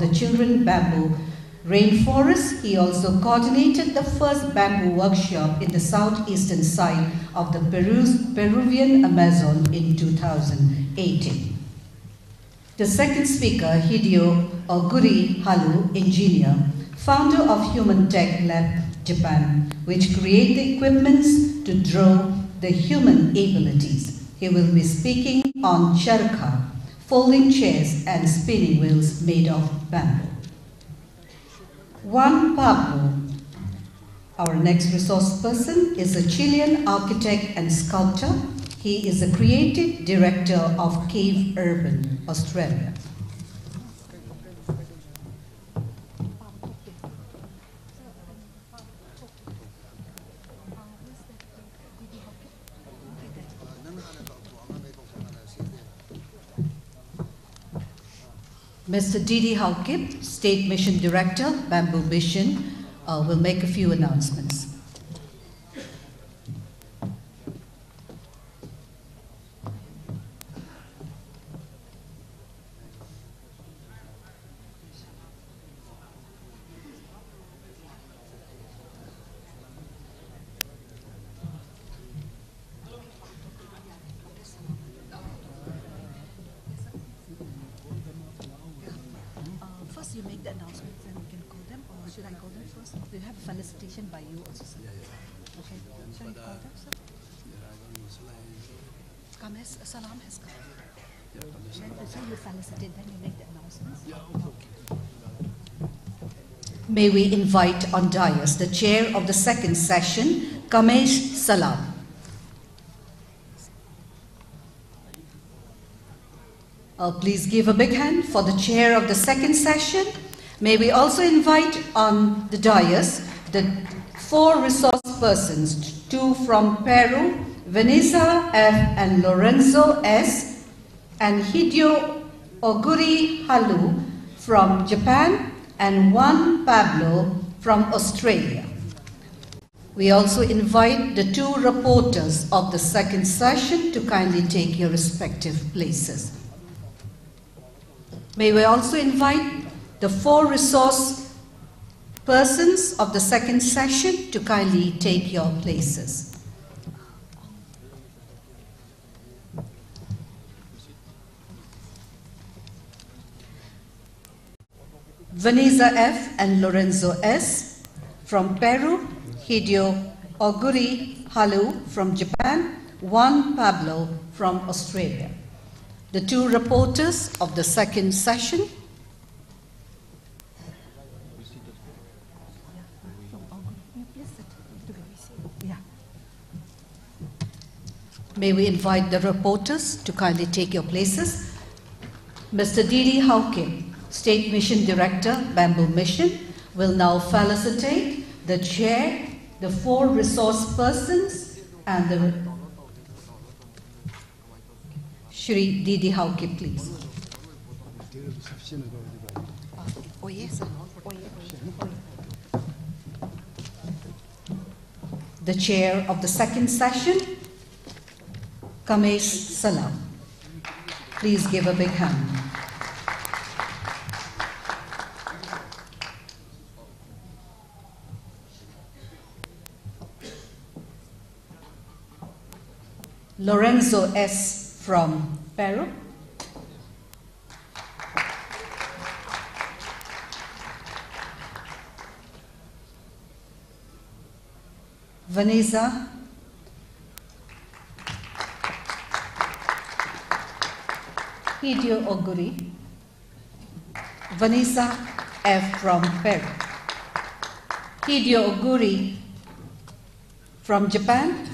the children bamboo rainforest. He also coordinated the first bamboo workshop in the southeastern side of the Peruvian Amazon in 2018. The second speaker, Hideo Oguri Haru, engineer, founder of Human Tech Lab Japan, which create the equipments to draw the human abilities. He will be speaking on charka, folding chairs and spinning wheels made of bamboo. Juan Pablo, our next resource person, is a Chilean architect and sculptor. He is a creative director of Cave Urban, Australia. Mr. Didi Haukip, State Mission Director, Bamboo Mission, will make a few announcements. You make the announcements and we can call them, or should I call them first? Do you have a felicitation by you also, sir? Yeah. Okay. Shall we call them, sir? Kames, salam has come. So you felicitate, then you make the announcements? Yeah, okay. May we invite on dais the chair of the second session, Kamesh Salam. Please give a big hand for the chair of the second session. May we also invite on the dais the 4 resource persons, 2 from Peru, Vanessa F. and Lorenzo S., and Hideo Oguri Halu from Japan, and Juan Pablo from Australia. We also invite the 2 reporters of the second session to kindly take your respective places. May we also invite the 4 resource persons of the second session to kindly take your places. Vanessa F. and Lorenzo S. from Peru, Hideo Oguri Halu from Japan, Juan Pablo from Australia. The 2 reporters of the second session. May we invite the reporters to kindly take your places. Mr. Didi Hauke, State Mission Director, Bamboo Mission, will now felicitate the chair, the 4 resource persons, and the Shri Didi Hauke, please. Oh, yes, sir. Oh, yes. The chair of the second session, Kamesh Salam. Please give a big hand. Lorenzo S. from Peru. Vanessa. Hideo Oguri. Vanessa F. from Peru. Hideo Oguri from Japan.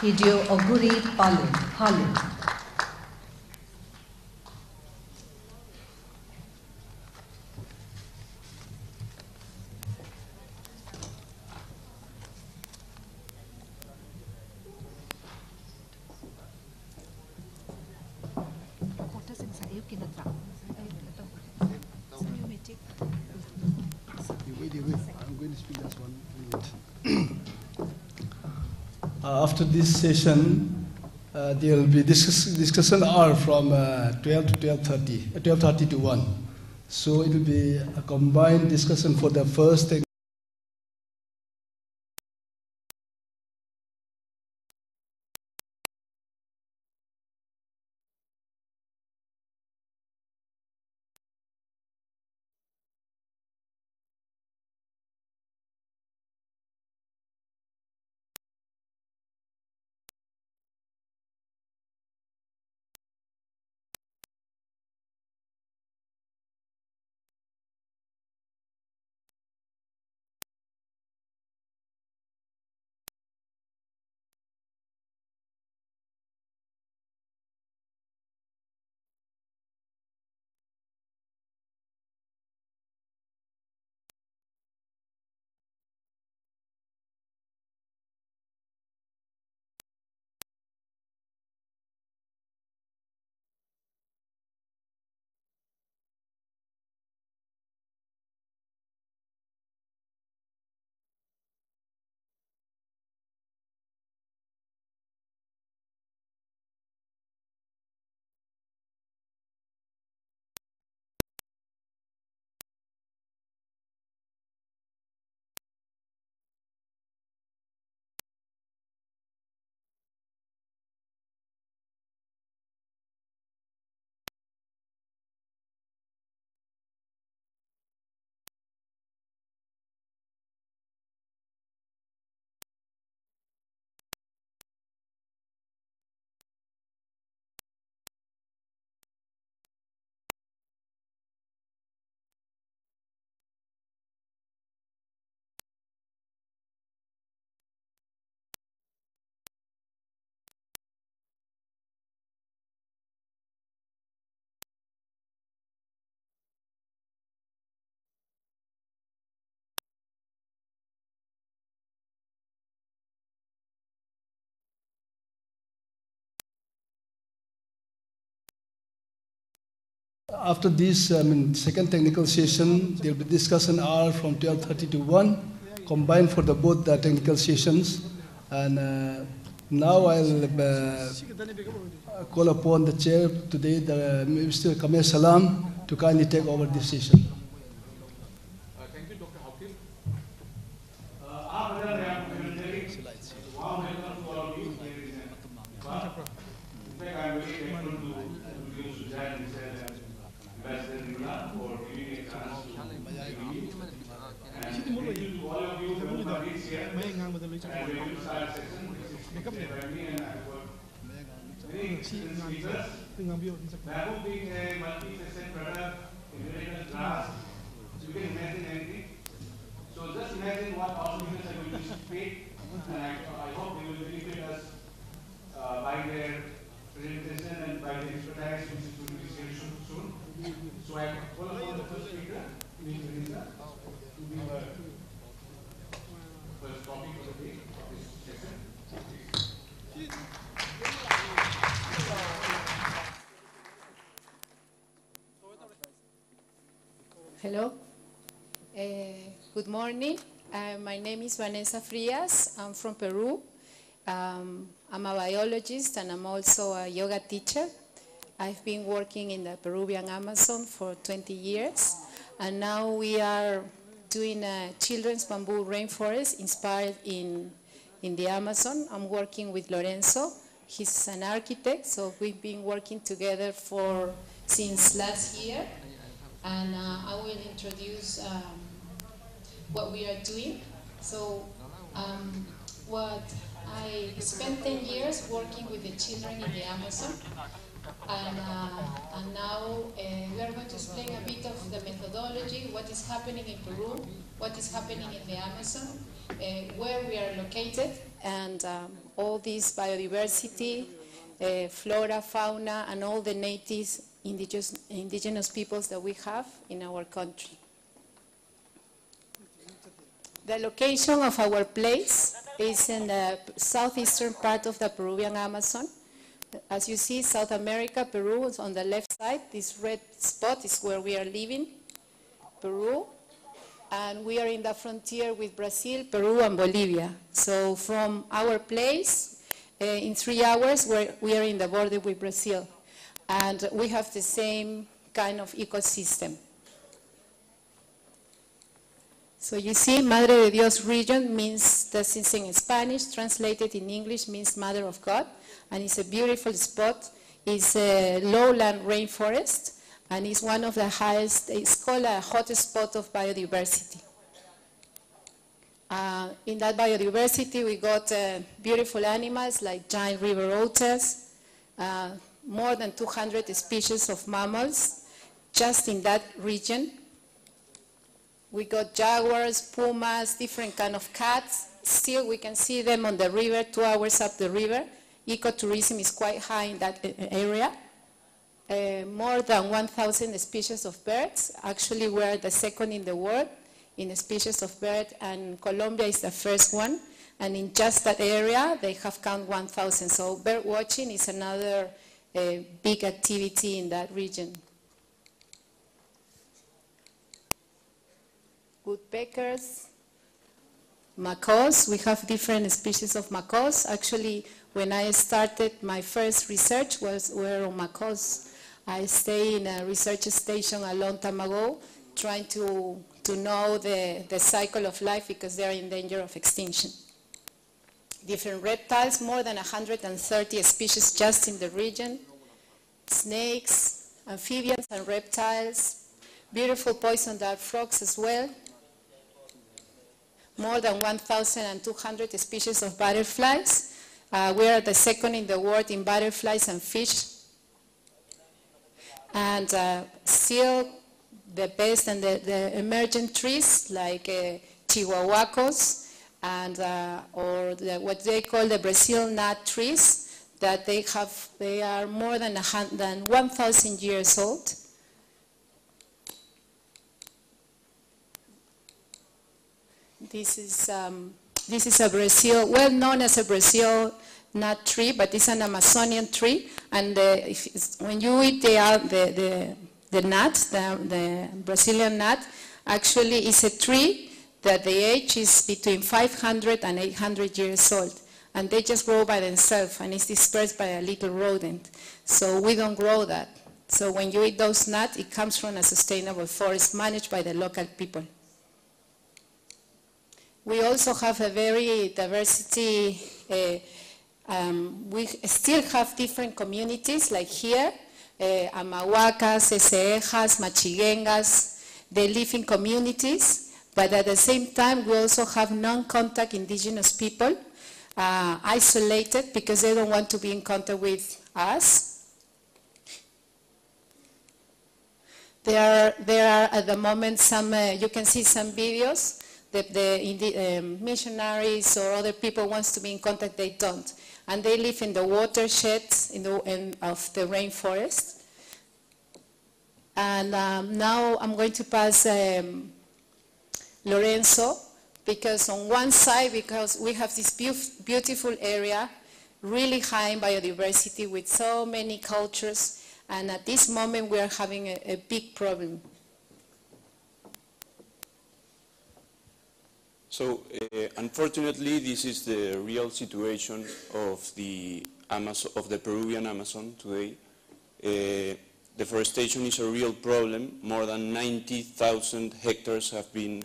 Hideo Oguri Halu. After this session, there will be discussion hour from 12 to 12:30 to 1. So it will be a combined discussion for the first and after this, second technical session, there will be discussion hour from 12:30 to 1, combined for the both the technical sessions. And now I'll call upon the chair today, Mr. Kamel Salam, to kindly take over this session. Thank you, Dr. Hakim. Bamboo being a multi-facet product in glass, so you can imagine anything. So just imagine what awesome humans are going to create, and I hope they will benefit us by their presentation and by their expertise, which is going to be shared soon. So I call upon the first speaker, Ms. Vanessa, to be our first topic of the day of this session. Hello. Good morning. My name is Vanessa Frias. I'm from Peru. I'm a biologist and I'm also a yoga teacher. I've been working in the Peruvian Amazon for 20 years. And now we are doing a children's bamboo rainforest inspired in the Amazon. I'm working with Lorenzo. He's an architect, so we've been working together since last year. And I will introduce what we are doing. So I spent 10 years working with the children in the Amazon. And now we are going to explain a bit of the methodology, what is happening in Peru, what is happening in the Amazon, where we are located, and all this biodiversity, flora, fauna, and all the natives indigenous peoples that we have in our country. The location of our place is in the southeastern part of the Peruvian Amazon. As you see, South America, Peru is on the left side. This red spot is where we are living, Peru. and we are in the frontier with Brazil, Peru, and Bolivia. So from our place, in 3 hours, we are in the border with Brazil. And we have the same kind of ecosystem. So you see, Madre de Dios region means, this is in Spanish, translated in English means Mother of God, and it's a beautiful spot. It's a lowland rainforest, and it's one of the highest, it's called a hotspot of biodiversity. In that biodiversity, we got beautiful animals like giant river otters, more than 200 species of mammals, just in that region. We got jaguars, pumas, different kind of cats. Still, we can see them on the river, 2 hours up the river. Ecotourism is quite high in that area. More than 1,000 species of birds. Actually, we're the second in the world in species of bird, and Colombia is the first one. And in just that area, they have counted 1,000. So bird watching is another big activity in that region. Woodpeckers, macaws. We have different species of macaws. Actually, when I started, my first research were on macaws. I stayed in a research station a long time ago, trying to know the cycle of life because they are in danger of extinction. Different reptiles, more than 130 species just in the region. Snakes, amphibians and reptiles. Beautiful poison dart frogs as well. More than 1,200 species of butterflies. We are the second in the world in butterflies and fish. And still the best and the emergent trees like chihuahuacos and or what they call the Brazil nut trees, that they are more than 1,000 years old. This is a Brazil, well known as a Brazil nut tree, but it's an Amazonian tree. And when you eat the nut, the Brazilian nut, actually is a tree that the age is between 500 and 800 years old. And they just grow by themselves, and it's dispersed by a little rodent. So we don't grow that. So when you eat those nuts, it comes from a sustainable forest managed by the local people. We also have a very diversity, we still have different communities like here, Amahuacas, Esejas, Machiguengas. They live in communities, but at the same time we also have non-contact indigenous people, isolated because they don't want to be in contact with us. There are at the moment some, you can see some videos. The missionaries or other people wants to be in contact, they don't. And they live in the watersheds of the rainforest. And now I'm going to pass Lorenzo, because on one side, because we have this beautiful area, really high in biodiversity with so many cultures, and at this moment we are having a big problem. So, unfortunately, this is the real situation of the Peruvian Amazon today. Deforestation is a real problem. More than 90,000 hectares have been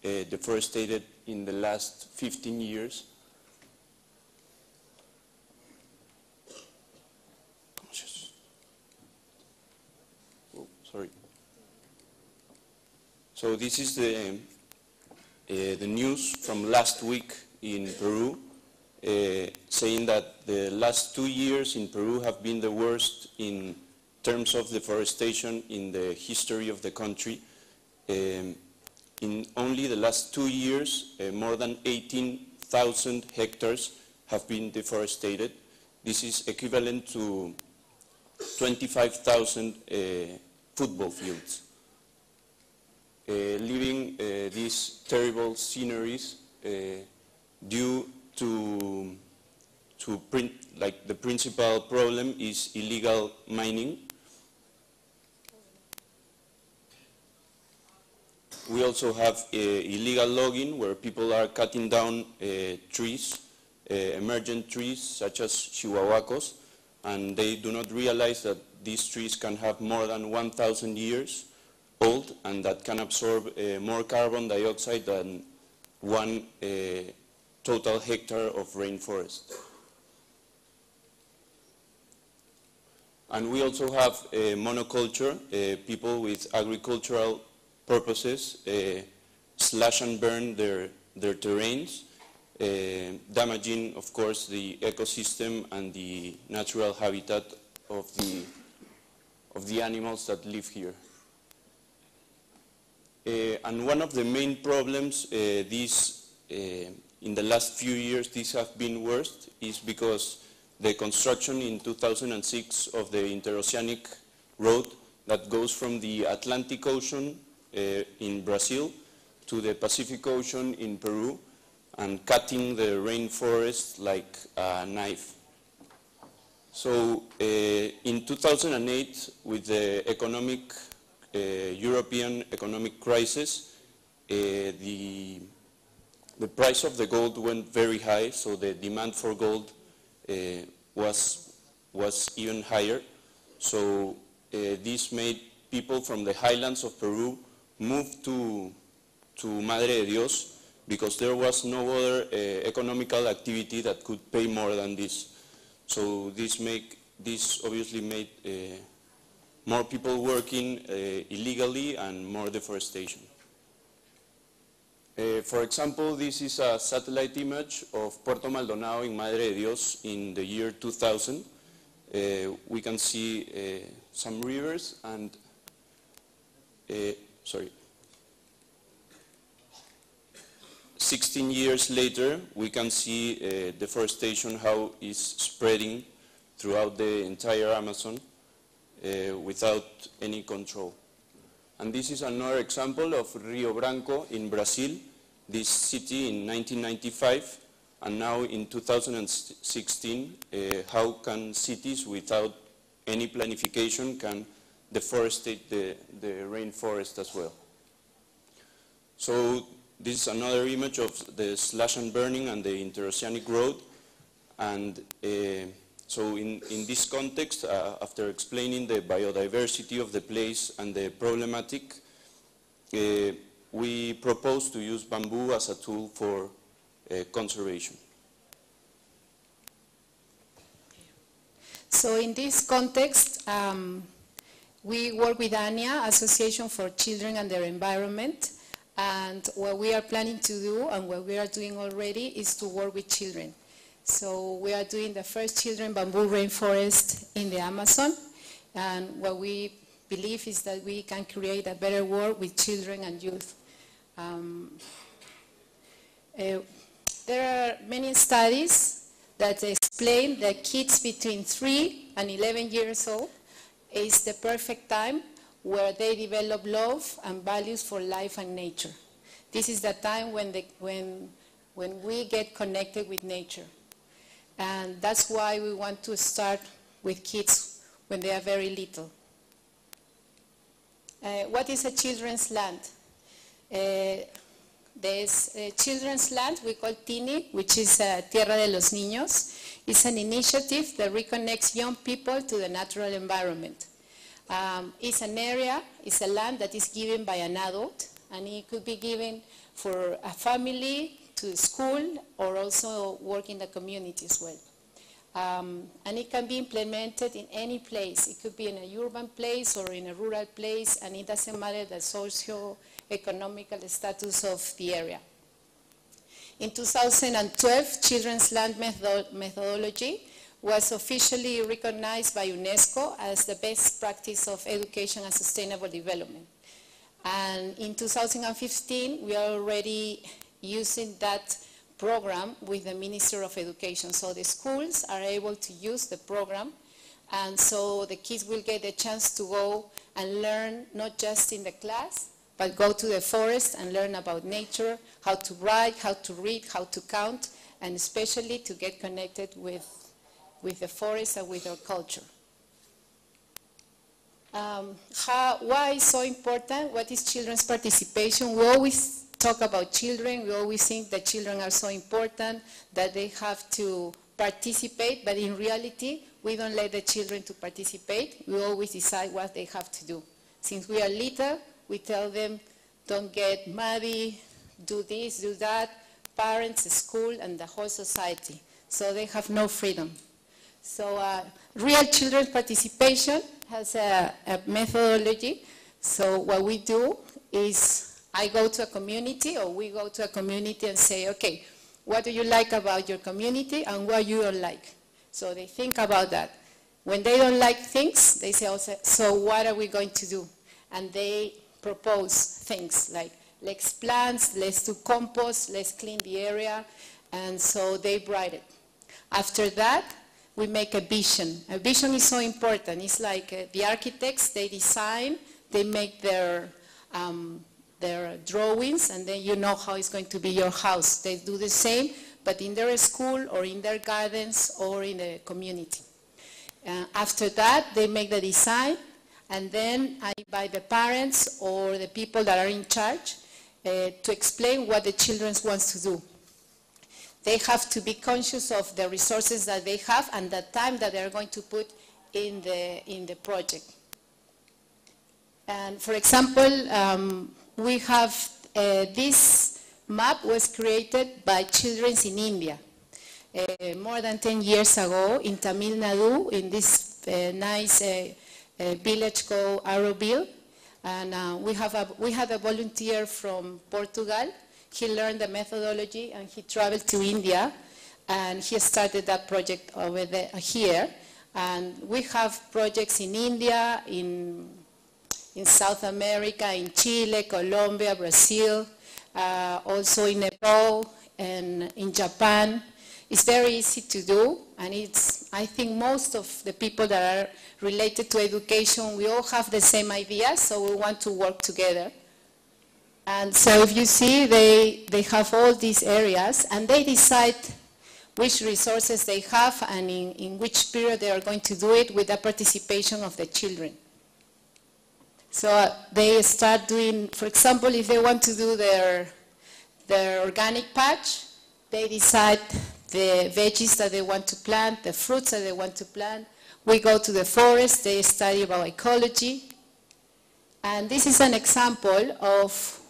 deforested in the last 15 years. Oh, sorry. So this is the news from last week in Peru, saying that the last 2 years in Peru have been the worst in terms of deforestation in the history of the country. In only the last 2 years, more than 18,000 hectares have been deforested. This is equivalent to 25,000 football fields. Leaving these terrible sceneries due to the principal problem is illegal mining. We also have illegal logging, where people are cutting down trees, emergent trees such as chihuahuacos, and they do not realize that these trees can have more than 1,000 years old and that can absorb more carbon dioxide than 1 total hectare of rainforest. And we also have monoculture, people with agricultural purposes slash and burn their terrains, damaging, of course, the ecosystem and the natural habitat of the animals that live here. And one of the main problems in the last few years, these have been worst, is because the construction in 2006 of the interoceanic road that goes from the Atlantic Ocean in Brazil to the Pacific Ocean in Peru, and cutting the rainforest like a knife. So in 2008, with the European economic crisis, the price of the gold went very high, so the demand for gold was even higher. So this made people from the highlands of Peru move to Madre de Dios, because there was no other economical activity that could pay more than this. So this obviously made more people working illegally and more deforestation. For example, this is a satellite image of Puerto Maldonado in Madre de Dios in the year 2000. We can see some rivers and, 16 years later, we can see deforestation, how it's spreading throughout the entire Amazon without any control. And this is another example of Rio Branco in Brazil, this city in 1995, and now in 2016, how can cities without any planification can deforestate the rainforest as well. So this is another image of the slash and burning and the interoceanic road. And so in this context, after explaining the biodiversity of the place and the problematic, we propose to use bamboo as a tool for conservation. So in this context, we work with ANIA, Association for Children and Their Environment, and what we are planning to do and what we are doing already is to work with children. So we are doing the first children bamboo rainforest in the Amazon, and what we believe is that we can create a better world with children and youth. There are many studies that explain that kids between 3 and 11 years old is the perfect time where they develop love and values for life and nature. This is the time when we get connected with nature. And that's why we want to start with kids when they are very little. What is a children's land? There's a children's land we call TINI, which is Tierra de los Niños. It's an initiative that reconnects young people to the natural environment. It's an area, it's a land that is given by an adult, and it could be given for a family, to school, or also work in the community as well. And it can be implemented in any place. It could be in a urban place or in a rural place, and it doesn't matter the socio-economical status of the area. In 2012, Children's Land methodology was officially recognized by UNESCO as the best practice of education and sustainable development. And in 2015, we are already using that program with the Minister of Education. So the schools are able to use the program, and so the kids will get a chance to go and learn not just in the class, but go to the forest and learn about nature, how to write, how to read, how to count, and especially to get connected with the forest and with our culture. Why is so important? What is children's participation? We always talk about children. We always think that children are so important, that they have to participate, but in reality, we don't let the children to participate. We always decide what they have to do. Since we are little, we tell them, don't get muddy, do this, do that, parents, school, and the whole society. So they have no freedom. So real children's participation has a methodology. So what we do is I go to a community, or we go to a community and say, okay, what do you like about your community and what you don't like? So they think about that. When they don't like things, they say, so what are we going to do? And they propose things like, let's plant, let's do compost, let's clean the area, and so they write it. After that, we make a vision. A vision is so important. It's like the architects, they design, they make their drawings, and then you know how it's going to be your house. They do the same, but in their school or in their gardens or in the community. After that, they make the design, and then I invite the parents or the people that are in charge to explain what the children want to do. They have to be conscious of the resources that they have and the time that they're going to put in the project. And for example, we have this map was created by children in India more than 10 years ago in Tamil Nadu, in this nice village called Auroville. And we had a volunteer from Portugal. He learned the methodology and he traveled to India and he started that project over there, here. And we have projects in India, in South America, in Chile, Colombia, Brazil, also in Nepal and in Japan. It's very easy to do, and I think most of the people that are related to education, we all have the same ideas, so we want to work together. And so if you see, they have all these areas, and they decide which resources they have and in which period they are going to do it with the participation of the children. So they start doing, for example, if they want to do their organic patch, they decide the veggies that they want to plant, the fruits that they want to plant. We go to the forest, they study about ecology. And this is an example of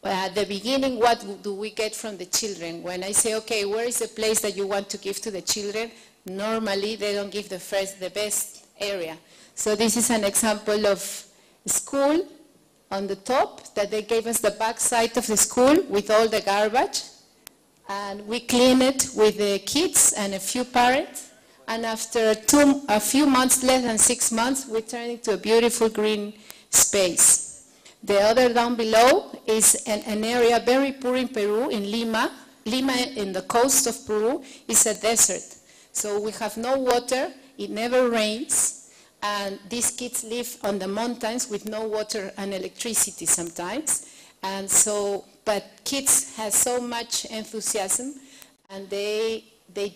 at the beginning, what do we get from the children? When I say, okay, where is the place that you want to give to the children? Normally, they don't give the best area. So this is an example of school on the top, that they gave us the back side of the school with all the garbage. And we clean it with the kids and a few parents. And after a few months, less than 6 months, we turn it into a beautiful green space. The other down below is an area very poor in Peru, in Lima. Lima, in the coast of Peru, is a desert. So we have no water, it never rains, and these kids live on the mountains with no water and electricity sometimes. And so, but kids have so much enthusiasm, and they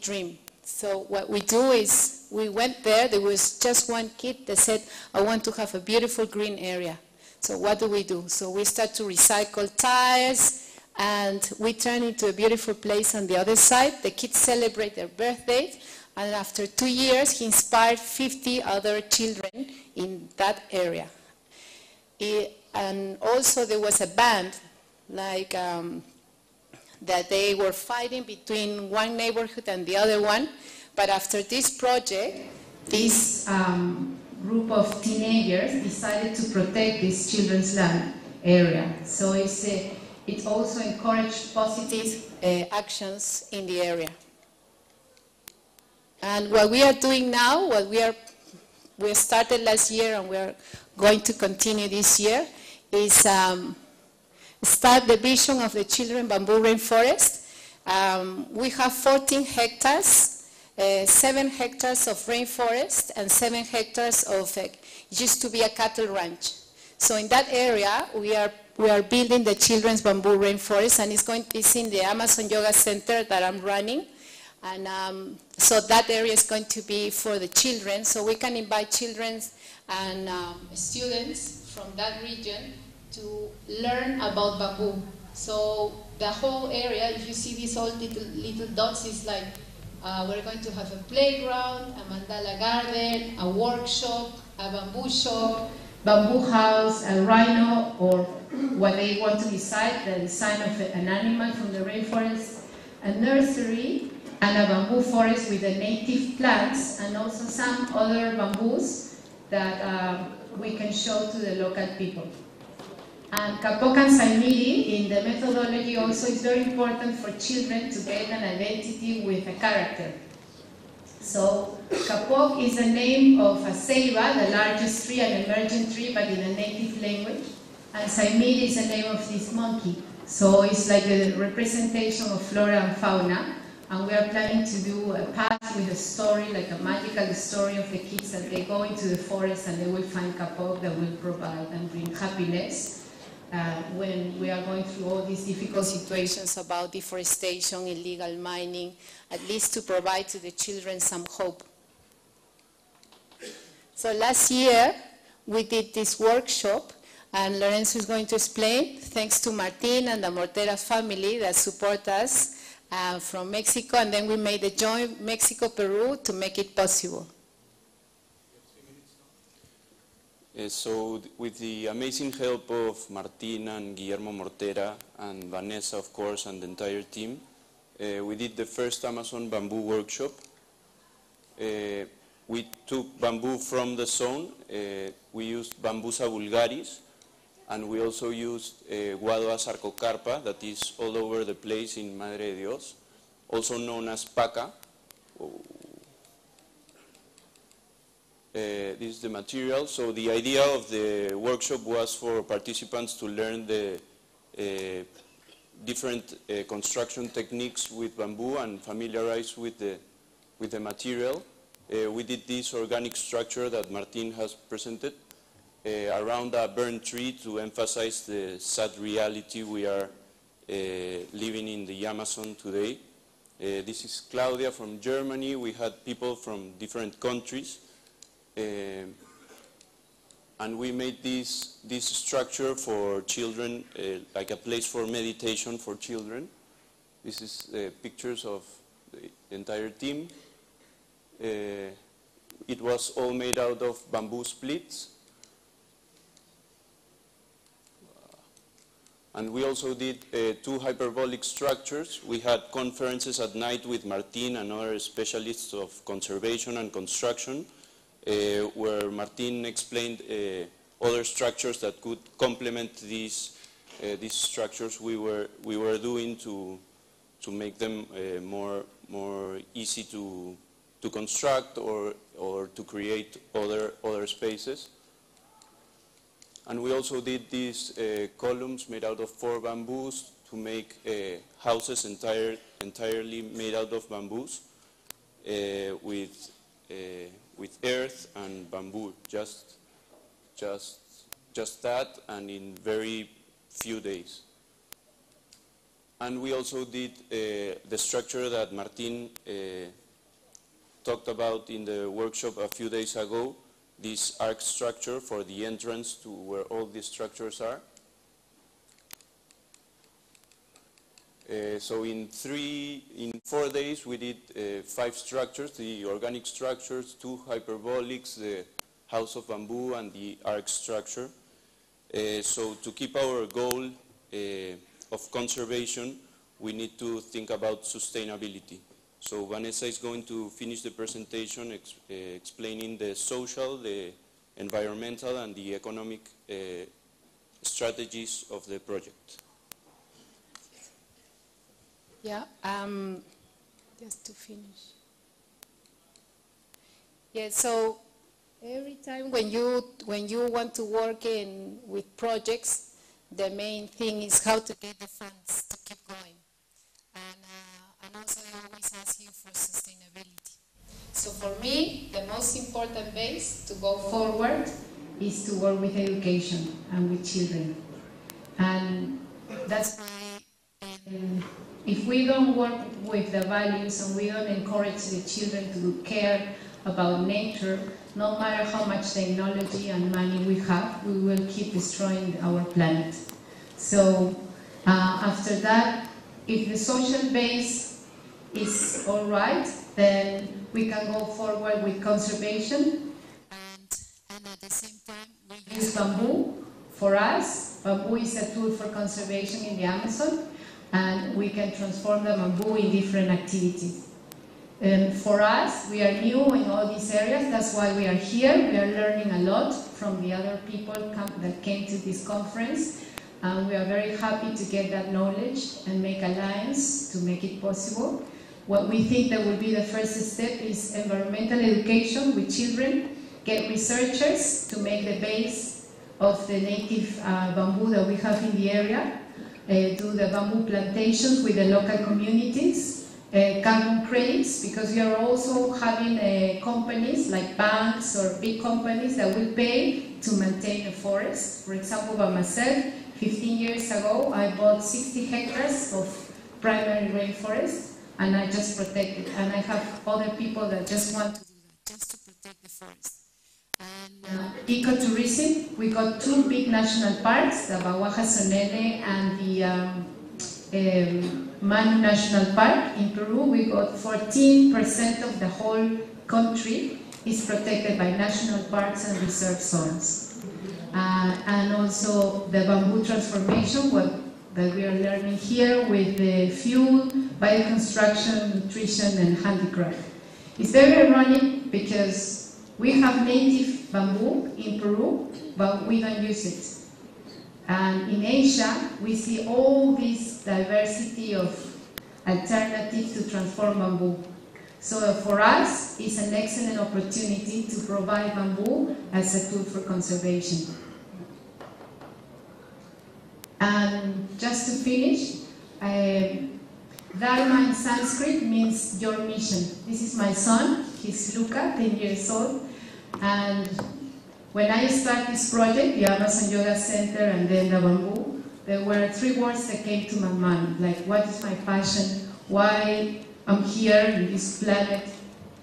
dream. So what we do is, we went there was just one kid that said, I want to have a beautiful green area. So what do? So we start to recycle tires, and we turn it into a beautiful place on the other side. The kids celebrate their birthdays, and after 2 years, he inspired 50 other children in that area. And also there was a band, like that they were fighting between one neighborhood and the other one. But after this project, this group of teenagers decided to protect this children's land area. So it also encouraged positive actions in the area. And what we are doing now, we started last year and we are going to continue this year, is start the vision of the Children Bamboo Rainforest. We have 14 hectares, 7 hectares of rainforest and 7 hectares of, used to be a cattle ranch. So in that area, we are building the Children's Bamboo Rainforest, and it's in the Amazon Yoga Center that I'm running. And so that area is going to be for the children. So we can invite children and students from that region to learn about bamboo. So the whole area, if you see these all little dots, is like we're going to have a playground, a mandala garden, a workshop, a bamboo shop, bamboo house, a rhino, or what they want to decide, the design of an animal from the rainforest, a nursery, and a bamboo forest with the native plants, and also some other bamboos that we can show to the local people. And Kapok and Saimiri in the methodology also is very important for children to get an identity with a character. So Kapok is the name of a ceiba, the largest tree, an emergent tree, but in a native language. And Saimiri is the name of this monkey. So it's like a representation of flora and fauna. And we are planning to do a path with a story, like a magical story of the kids that they go into the forest and they will find kapok that will provide and bring happiness when we are going through all these difficult situations about deforestation, illegal mining, at least to provide to the children some hope. So last year we did this workshop, and Lorenzo is going to explain, thanks to Martin and the Mortera family that support us from Mexico, and then we made a joint Mexico-Peru to make it possible. So with the amazing help of Martin and Guillermo Mortera and Vanessa, of course, and the entire team, we did the first Amazon bamboo workshop. We took bamboo from the zone. We used Bambusa vulgaris, and we also used Guadoa sarcocarpa, that is all over the place in Madre de Dios, also known as paca. This is the material. So the idea of the workshop was for participants to learn the different construction techniques with bamboo and familiarize with the material. We did this organic structure that Martin has presented around a burnt tree to emphasize the sad reality we are living in the Amazon today. This is Claudia from Germany. We had people from different countries. And we made this structure for children, like a place for meditation for children. This is pictures of the entire team. It was all made out of bamboo splits. And we also did 2 hyperbolic structures. We had conferences at night with Martin and other specialists of conservation and construction, where Martin explained other structures that could complement these structures we were doing to make them more easy to construct or to create other spaces. And we also did these columns made out of 4 bamboos to make houses entirely made out of bamboos with earth and bamboo, just that, and in very few days. And we also did the structure that Martin talked about in the workshop a few days ago, this arc structure for the entrance to where all these structures are. So in 4 days we did 5 structures, the organic structures, 2 hyperbolics, the house of bamboo, and the arc structure. So to keep our goal of conservation, we need to think about sustainability. So Vanessa is going to finish the presentation explaining the social, the environmental, and the economic strategies of the project. Yeah, just to finish. Yeah, so every time when you want to work with projects, the main thing is how to get the funds to keep going. And also they always ask you for sustainability. So for me, the most important base to go forward is to work with education and with children. And that's why if we don't work with the values and we don't encourage the children to care about nature, no matter how much technology and money we have, we will keep destroying our planet. So after that, if the social base is all right, then we can go forward with conservation. And at the same time, we use bamboo. For us, bamboo is a tool for conservation in the Amazon, and we can transform the bamboo in different activities. And for us, we are new in all these areas, that's why we are here. We are learning a lot from the other people that came to this conference. We are very happy to get that knowledge and make alliance to make it possible. What we think that will be the first step is environmental education with children, get researchers to make the base of the native bamboo that we have in the area, do the bamboo plantations with the local communities, carbon credits, because we are also having companies like banks or big companies that will pay to maintain a forest. For example, by myself, 15 years ago, I bought 60 hectares of primary rainforest, and I just protect it. And I have other people that just want to do that, just to protect the forest. And ecotourism, we got 2 big national parks, the Bahuaja Sonele and the Manu National Park in Peru. We got 14% of the whole country is protected by national parks and reserve zones. And also the bamboo transformation, that we are learning here with the fuel, bioconstruction, nutrition, and handicraft. It's very ironic because we have native bamboo in Peru, but we don't use it. And in Asia, we see all this diversity of alternatives to transform bamboo. So for us, it's an excellent opportunity to provide bamboo as a tool for conservation. And just to finish, Dharma in Sanskrit means your mission. This is my son, he's Luca, 10 years old. And when I started this project, the Amazon Yoga Center and then the bamboo, there were 3 words that came to my mind, like what is my passion, why I'm here in this planet,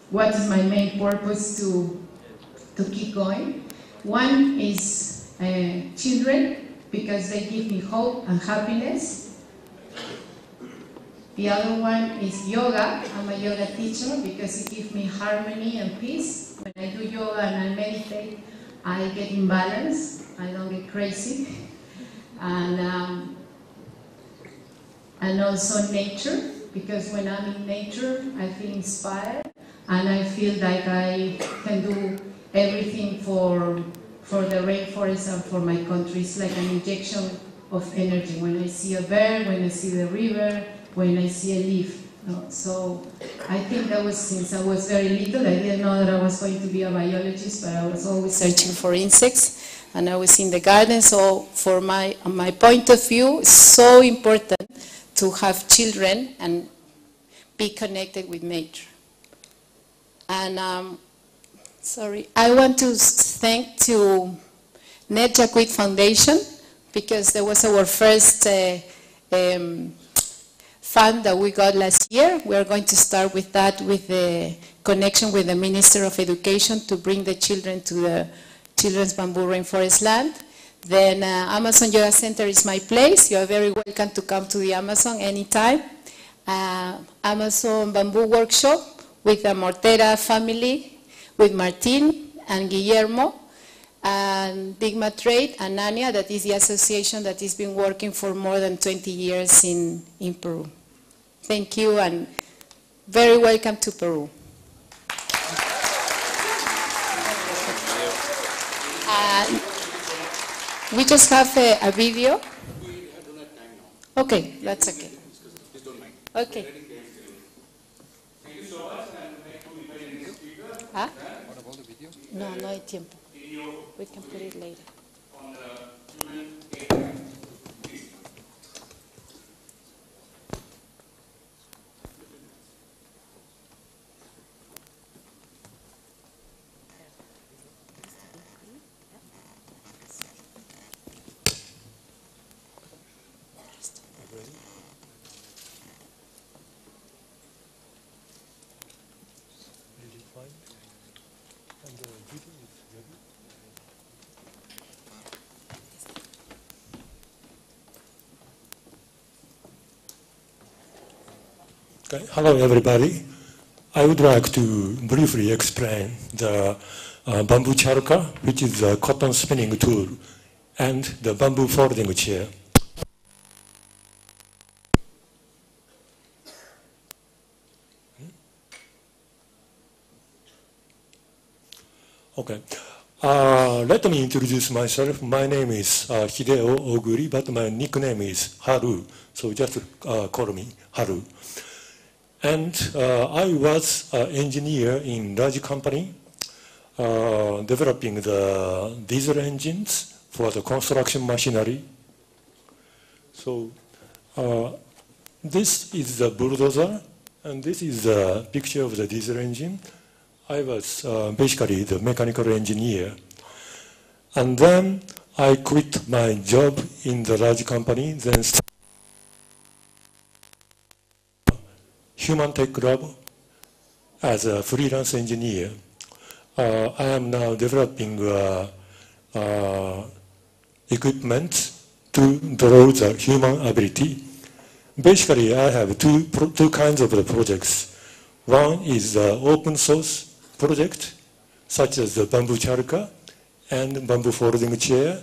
what is my main purpose to keep going. One is children, because they give me hope and happiness. The other one is yoga. I'm a yoga teacher because it gives me harmony and peace. When I do yoga and I meditate, I get in balance, I don't get crazy. And also nature, because when I'm in nature, I feel inspired and I feel like I can do everything for the rainforest and for my country. It's like an injection of energy. When I see a bird, when I see the river, when I see a leaf. So I think that was since I was very little. I didn't know that I was going to be a biologist, but I was always searching for insects, and I was in the garden. So for my point of view, it's so important to have children and be connected with nature. And I want to thank to Net Jacquet Foundation, because that was our first fund that we got last year. We are going to start with that, with the connection with the Minister of Education to bring the children to the Children's Bamboo Rainforest Land. Then Amazon Yoga Center is my place. You are very welcome to come to the Amazon anytime. Amazon Bamboo Workshop with the Mortera family, with Martin and Guillermo, and Digma Trade and Ania, that is the association that has been working for more than 20 years in Peru. Thank you, and very welcome to Peru. We just have a video. Okay, that's okay. Okay. Huh? No, no hay tiempo. We can put it later. Okay. Hello, everybody. I would like to briefly explain the bamboo charka, which is a cotton spinning tool, and the bamboo folding chair. Okay. Let me introduce myself. My name is Hideo Oguri, but my nickname is Haru, so just call me Haru. And I was an engineer in large company, developing the diesel engines for the construction machinery. So this is the bulldozer, and this is the picture of the diesel engine. I was basically the mechanical engineer. And then I quit my job in the large company, then Human Tech Lab as a freelance engineer. I am now developing equipment to draw the human ability. Basically, I have two kinds of the projects. One is the open source project, such as the bamboo charka and bamboo folding chair,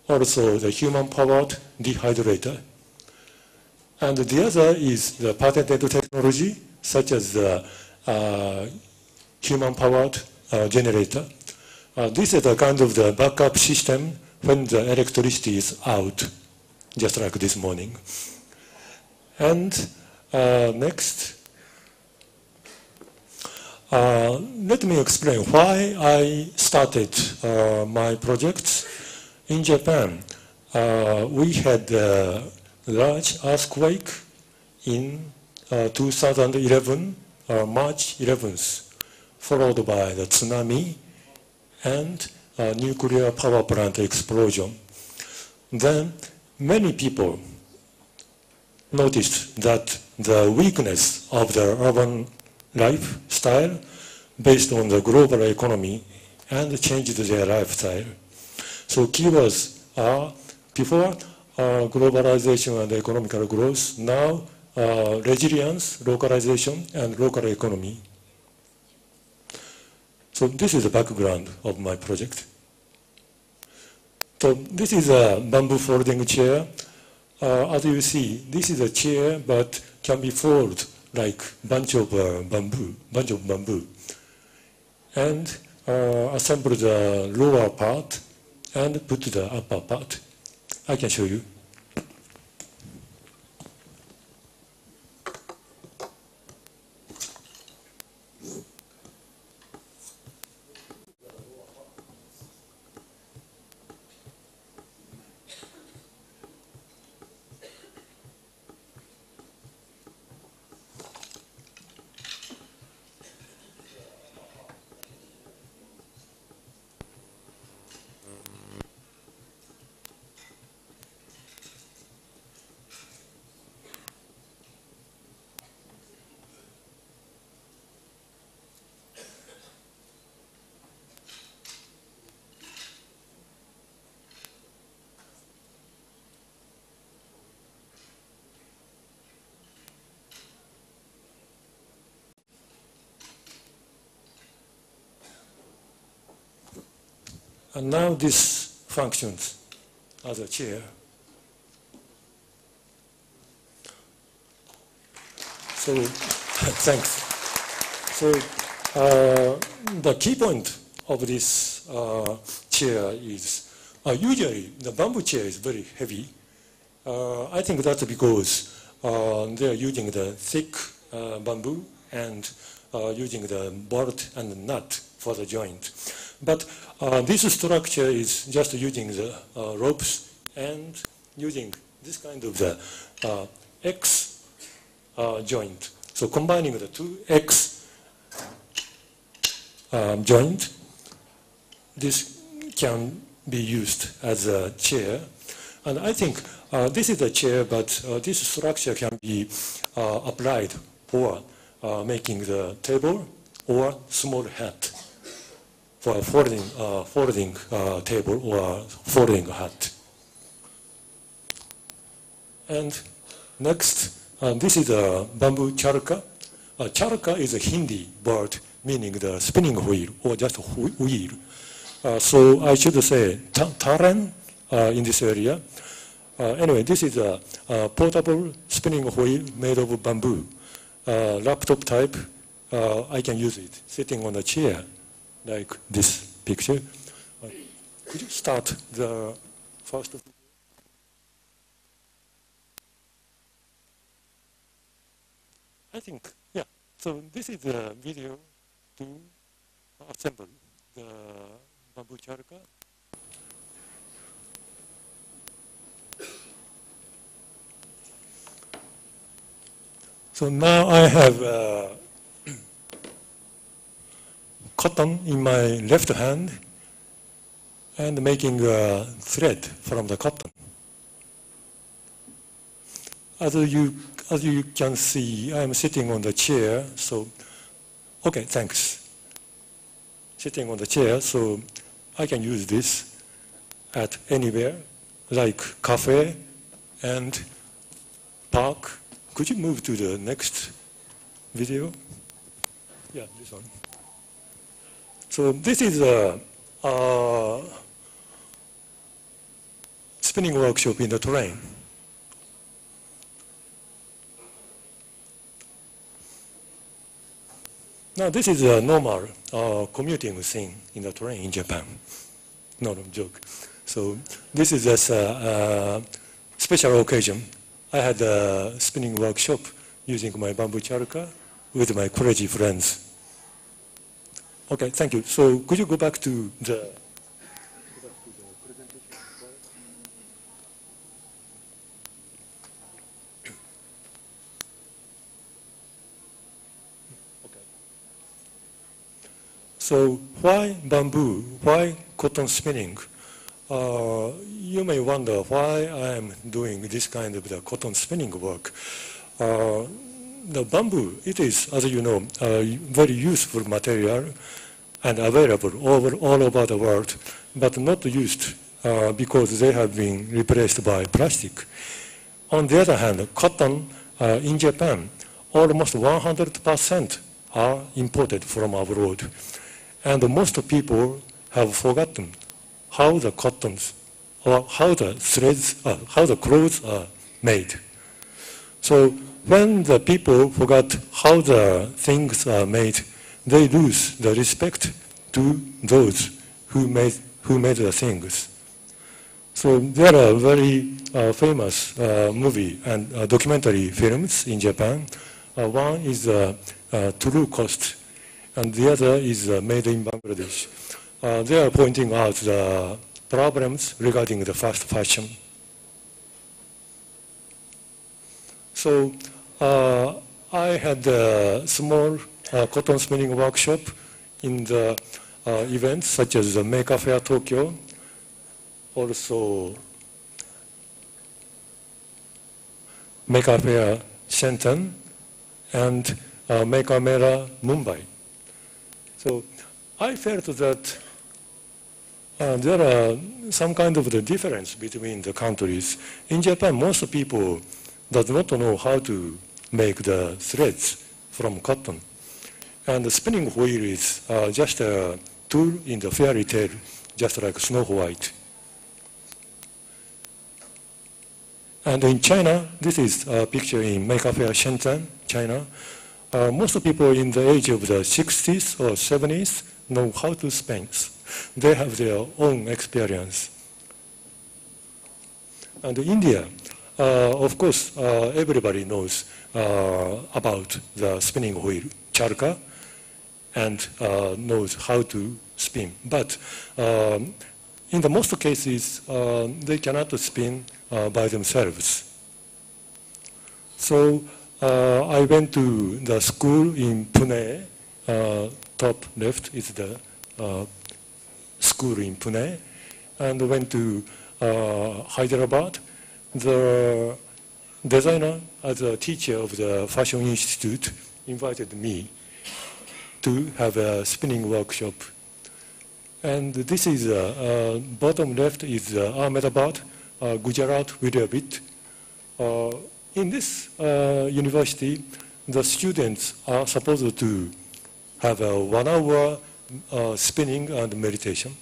also the human-powered dehydrator. And the other is the patented technology, such as the human-powered generator. This is a kind of the backup system when the electricity is out, just like this morning. And next, let me explain why I started my projects. In Japan, we had a large earthquake in 2011, March 11th, followed by the tsunami and nuclear power plant explosion. Then many people noticed that the weakness of the urban lifestyle based on the global economy and changed their lifestyle. So keywords are before globalization and economical growth, now resilience, localization, and local economy. So this is the background of my project. So this is a bamboo folding chair. As you see, this is a chair, but can be folded like bunch of bamboo, and assemble the lower part and put the upper part. I can show you. And now this functions as a chair. So, thanks. So, the key point of this chair is, usually the bamboo chair is very heavy. I think that's because they are using the thick bamboo and using the bolt and nut for the joint. But this structure is just using the ropes and using this kind of the X joint. So combining the two X joint, this can be used as a chair. And I think this is a chair, but this structure can be applied for making the table or small hat for a folding table or folding hat. And next, this is a bamboo charka. charka is a Hindi word meaning the spinning wheel or just wheel. So I should say taran in this area. Anyway, this is a portable spinning wheel made of bamboo. Laptop type, I can use it sitting on a chair like this picture. Could you start the first? I think, yeah. So this is the video to assemble the bamboo charka. So now I have cotton in my left hand and making a thread from the cotton. As you can see, I'm sitting on the chair, so, okay, thanks. Sitting on the chair, so I can use this at anywhere, like cafe and park. Could you move to the next video? Yeah, this one. So this is a spinning workshop in the terrain. Now this is a normal commuting thing in the terrain in Japan. Not a joke. So this is just a special occasion. I had a spinning workshop using my bamboo charka with my crazy friends. Okay, thank you. So could you go back to the presentation? Okay. So why bamboo? Why cotton spinning? You may wonder why I am doing this kind of the cotton spinning work. The bamboo, it is, as you know, a very useful material and available all over the world, but not used because they have been replaced by plastic. On the other hand, cotton in Japan, almost 100% are imported from abroad. And most people have forgotten how the cottons or how the threads, how the clothes are made. So when the people forgot how the things are made, they lose the respect to those who made the things. So there are very famous movie and documentary films in Japan. One is True Cost, and the other is Made in Bangladesh. They are pointing out the problems regarding the fast fashion. So I had a small cotton spinning workshop in the events such as the Maker Fair Tokyo, also Maker Fair Shenzhen, and Maker Mela Mumbai. So I felt that there are some kind of the difference between the countries. In Japan, most people does not know how to make the threads from cotton. And the spinning wheel is just a tool in the fairy tale, just like Snow White. And in China, this is a picture in Maker Fair Shenzhen, China. Most people in the age of the 60s or 70s know how to spin. They have their own experience. And India, of course, everybody knows about the spinning wheel, charka, and knows how to spin. But in the most cases, they cannot spin by themselves. So I went to the school in Pune. Top left is the school in Pune, and went to Hyderabad. The designer, as a teacher of the Fashion Institute, invited me to have a spinning workshop. And this is, bottom left is Ahmedabad, Gujarat, Vidyapith. In this university, the students are supposed to have a 1 hour spinning and meditation.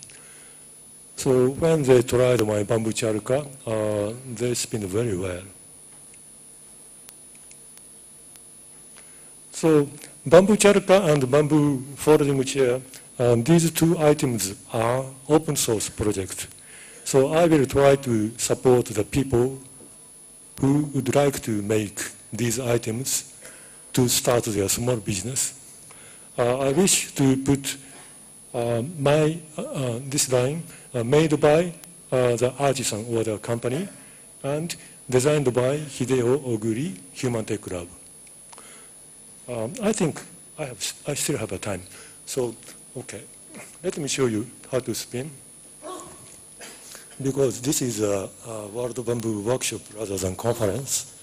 So when they tried my bamboo charka, they spin very well. So bamboo charka and bamboo folding chair, these two items are open source projects. So I will try to support the people who would like to make these items to start their small business. I wish to put this line made by the artisan or the company and designed by Hideo Oguri, Human Tech Lab. I think I still have a time. So, okay, let me show you how to spin. Because this is a World Bamboo Workshop rather than conference.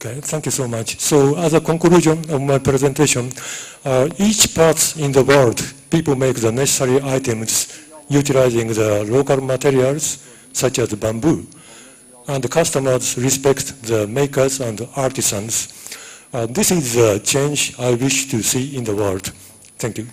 Okay, thank you so much. So as a conclusion of my presentation, each part in the world, people make the necessary items utilizing the local materials such as bamboo. And the customers respect the makers and artisans. This is the change I wish to see in the world. Thank you.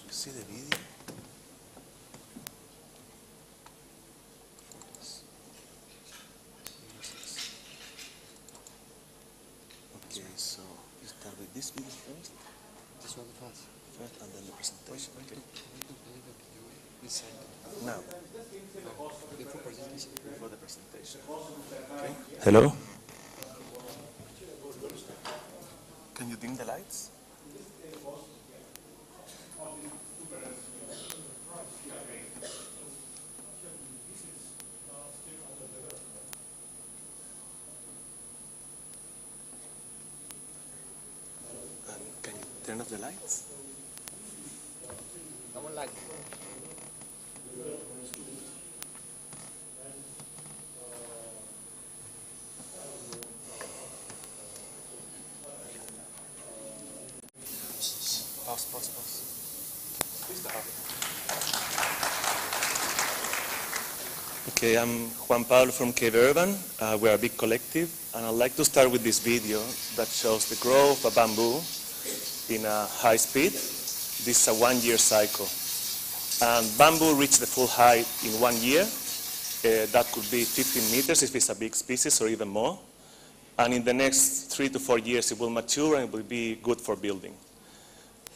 See the video? Okay, so you start with this video first? This one first. First and then the presentation. Okay. Now. Before the presentation. Okay. Hello? Can you dim the lights? Can you turn off the lights? I won't like it. Pause. Please stop. Okay, I'm Juan Pablo from Cape Urban. We're a big collective, and I'd like to start with this video that shows the growth of bamboo in a high speed. This is a 1-year cycle. And bamboo reached the full height in 1 year. That could be 15 meters if it's a big species or even more. And in the next 3 to 4 years, it will mature and it will be good for building.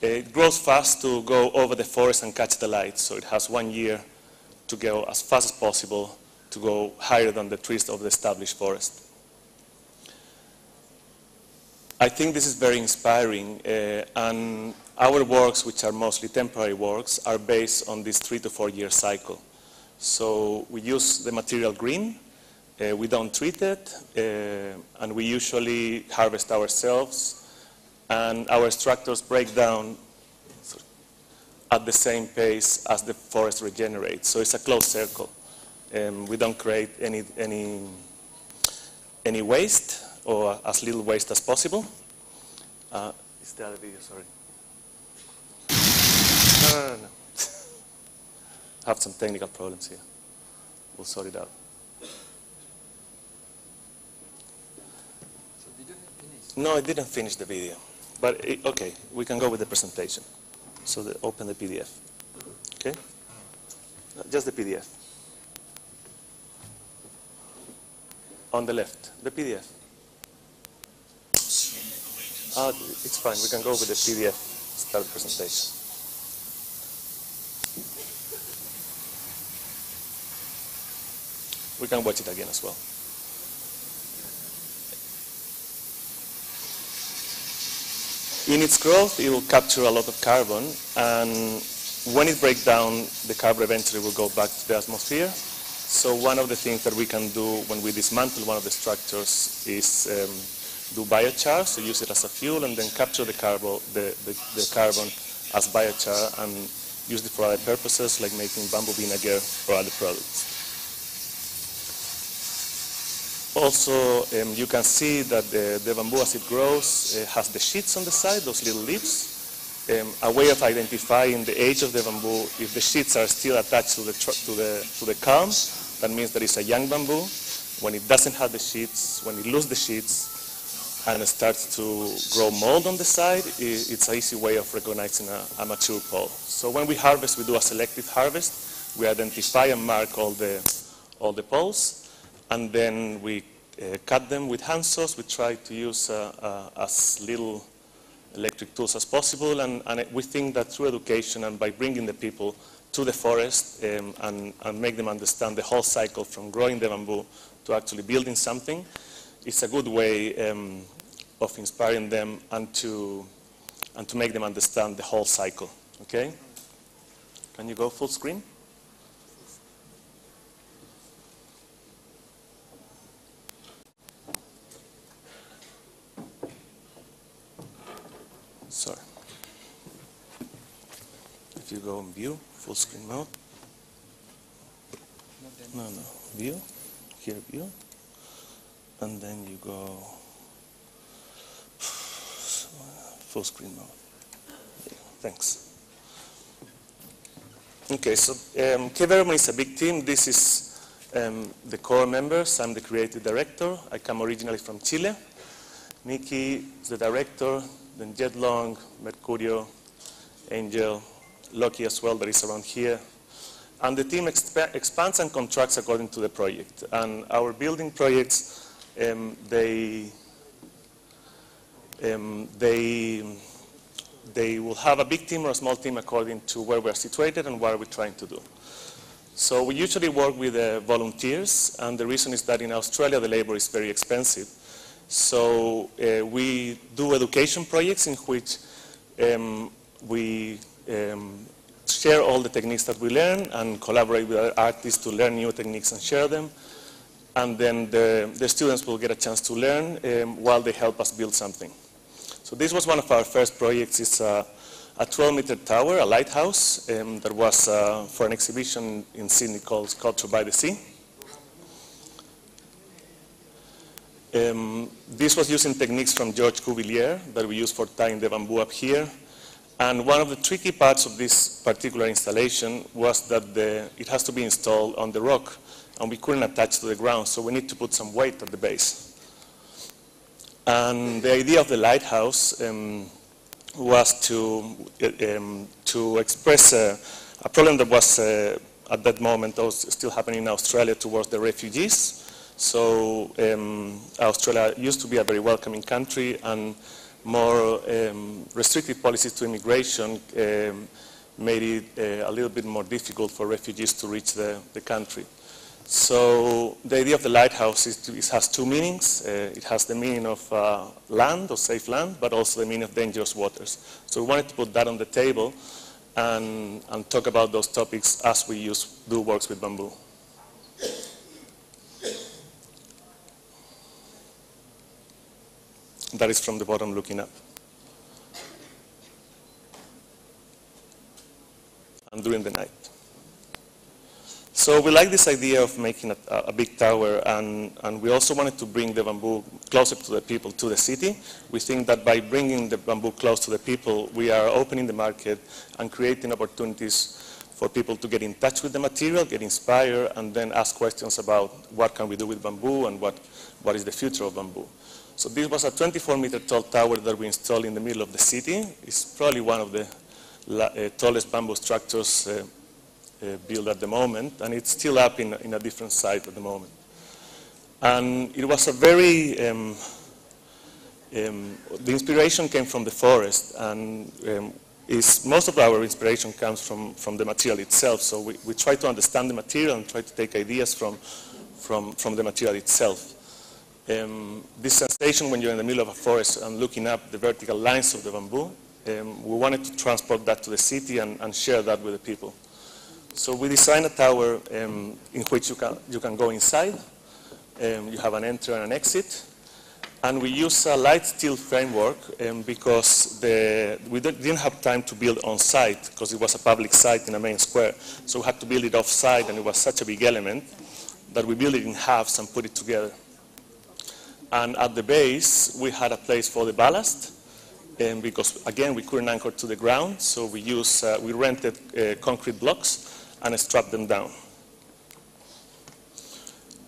It grows fast to go over the forest and catch the light, so it has 1 year to go as fast as possible to go higher than the trees of the established forest. I think this is very inspiring, and our works, which are mostly temporary works, are based on this 3 to 4 year cycle. So we use the material green, we don't treat it, and we usually harvest ourselves, and our structures break down at the same pace as the forest regenerates. So it's a closed circle. We don't create any waste, or as little waste as possible. It's the other video, sorry. No. I have some technical problems here. We'll sort it out. No, I didn't finish the video. But, okay, we can go with the presentation. So open the PDF. Okay? Just the PDF. On the left, the PDF. It's fine, we can go with the PDF, start the presentation. We can watch it again as well. In its growth, it will capture a lot of carbon, and when it breaks down, the carbon eventually will go back to the atmosphere. So one of the things that we can do when we dismantle one of the structures is do biochar, so use it as a fuel, and then capture the carbon as biochar and use it for other purposes, like making bamboo vinegar or other products. Also, you can see that the bamboo, as it grows, has the sheets on the side, those little leaves. A way of identifying the age of the bamboo, if the sheets are still attached to the culm, that means that it's a young bamboo. When it doesn't have the sheets, when it loses the sheets, and it starts to grow mold on the side, it's an easy way of recognizing a mature pole. So when we harvest, we do a selective harvest. We identify and mark all the poles, and then we cut them with hand saws. We try to use as little electric tools as possible, and we think that through education and by bringing the people to the forest and make them understand the whole cycle from growing the bamboo to actually building something, it's a good way of inspiring them and to make them understand the whole cycle. Okay? Can you go full screen? Sorry. If you go in view, full screen mode. No, view. Here, view. And then you go full screen mode. Yeah, thanks. Okay, so Cape Verdean is a big team. This is the core members. I'm the creative director. I come originally from Chile. Nikki is the director, then Jetlong, Mercurio, Angel, Loki as well, that is around here. And the team expands and contracts according to the project. And our building projects, they will have a big team or a small team according to where we're situated and what we're trying to do. So we usually work with volunteers, and the reason is that in Australia the labor is very expensive. So we do education projects in which we share all the techniques that we learn and collaborate with other artists to learn new techniques and share them. And then the students will get a chance to learn while they help us build something. So this was one of our first projects. It's a 12-meter tower, a lighthouse, that was for an exhibition in Sydney called Sculpture by the Sea. This was using techniques from George Cuvillier that we use for tying the bamboo up here. And one of the tricky parts of this particular installation was that it has to be installed on the rock, and we couldn't attach to the ground, so we need to put some weight at the base. And the idea of the lighthouse was to express a problem that was at that moment still happening in Australia towards the refugees. So Australia used to be a very welcoming country, and more restrictive policies to immigration made it a little bit more difficult for refugees to reach the country. So the idea of the lighthouse has two meanings. It has the meaning of land, or safe land, but also the meaning of dangerous waters. So we wanted to put that on the table and talk about those topics as we do works with bamboo. That is from the bottom looking up. And during the night. So So we like this idea of making a big tower, and we also wanted to bring the bamboo closer to the people, to the city. We think that by bringing the bamboo close to the people, we are opening the market and creating opportunities for people to get in touch with the material, get inspired, and then ask questions about what can we do with bamboo and what is the future of bamboo. So this was a 24-meter tall tower that we installed in the middle of the city. It's probably one of the tallest bamboo structures built at the moment, and it's still up in a different site at the moment. And it was a very, the inspiration came from the forest, and most of our inspiration comes from the material itself. So we try to understand the material and try to take ideas from the material itself. This sensation when you're in the middle of a forest and looking up the vertical lines of the bamboo, we wanted to transport that to the city and share that with the people. So we designed a tower in which you can go inside. You have an entry and an exit. And we use a light steel framework because we didn't have time to build on site because it was a public site in a main square. So we had to build it off site, and it was such a big element that we built it in halves and put it together. And at the base, we had a place for the ballast. Because again, we couldn't anchor to the ground, so we rented concrete blocks and strapped them down.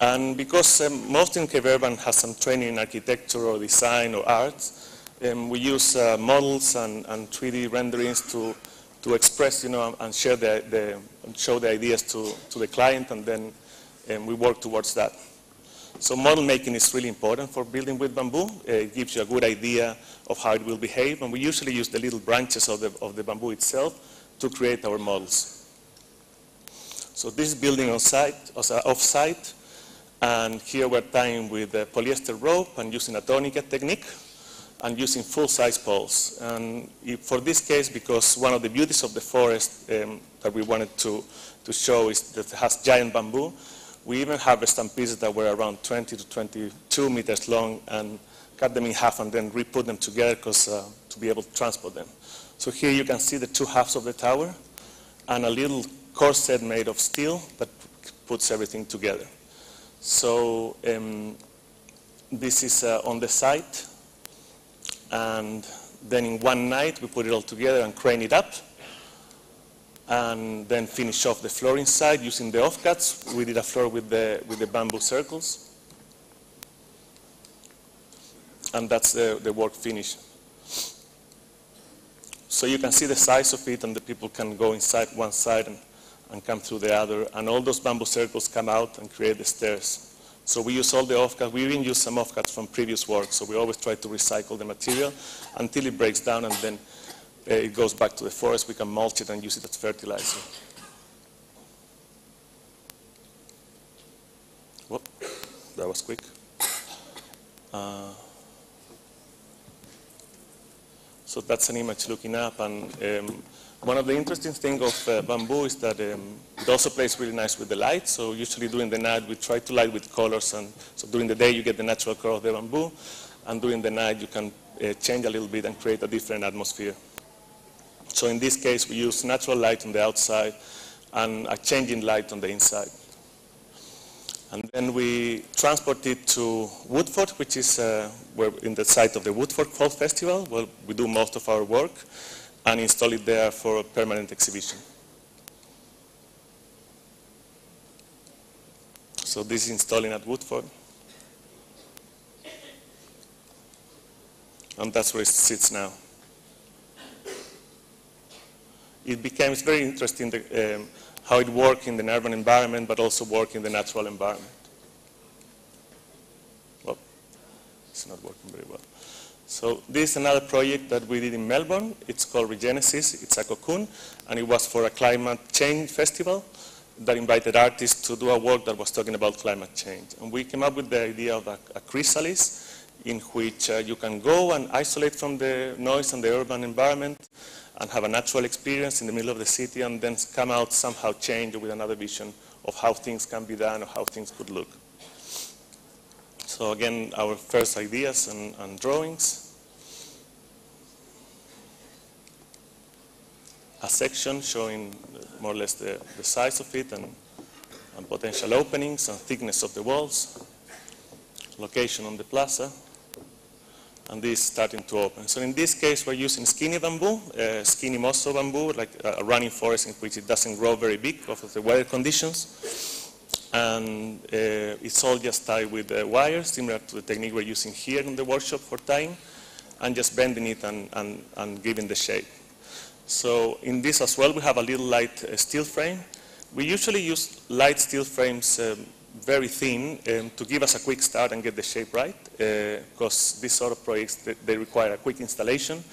And because most in Cape Urban has some training in architecture or design or arts, we use models and 3D renderings to express, and share show the ideas to the client, and then we work towards that. So model making is really important for building with bamboo. It gives you a good idea of how it will behave, and we usually use the little branches of the bamboo itself to create our models. So this is building on site, off-site, and here we're tying with a polyester rope and using a tourniquet technique and using full-size poles. And for this case, because one of the beauties of the forest that we wanted to show is that it has giant bamboo, we even harvested some pieces that were around 20 to 22 meters long and cut them in half and then re-put them together to be able to transport them. So here you can see the two halves of the tower and a little corset made of steel that puts everything together. So this is on the site, and then in one night we put it all together and crane it up, and then finish off the floor inside using the offcuts. We did a floor with the bamboo circles, and that's the work finished. So you can see the size of it, and the people can go inside one side and come through the other, and all those bamboo circles come out and create the stairs. So we use all the offcuts. We even use some offcuts from previous work, so we always try to recycle the material until it breaks down, and then it goes back to the forest. We can mulch it and use it as fertilizer. Whoop, that was quick. So that's an image looking up, and one of the interesting things of bamboo is that it also plays really nice with the light. So usually during the night we try to light with colors, and so during the day you get the natural color of the bamboo, and during the night you can change a little bit and create a different atmosphere. So in this case we use natural light on the outside and a changing light on the inside. And then we transport it to Woodford, which is we're in the site of the Woodford Folk Festival, where we do most of our work, and install it there for a permanent exhibition. So this is installing at Woodford. And that's where it sits now. It became very interesting how it works in the urban environment, but also work in the natural environment. Well, it's not working very well. So this is another project that we did in Melbourne. It's called Regenesis. It's a cocoon, and it was for a climate change festival that invited artists to do a work that was talking about climate change. And we came up with the idea of a chrysalis in which you can go and isolate from the noise and the urban environment and have a natural experience in the middle of the city, and then come out somehow changed with another vision of how things can be done or how things could look. So again, our first ideas and drawings. A section showing more or less the size of it and and potential openings and thickness of the walls, location on the plaza, and this starting to open. So in this case, we're using skinny bamboo, skinny mosso bamboo, like a running forest in which it doesn't grow very big because of the weather conditions. And it's all just tied with wires, similar to the technique we're using here in the workshop for tying, and just bending it and giving the shape. So in this as well, we have a little light steel frame. We usually use light steel frames very thin to give us a quick start and get the shape right, because these sort of projects, they require a quick installation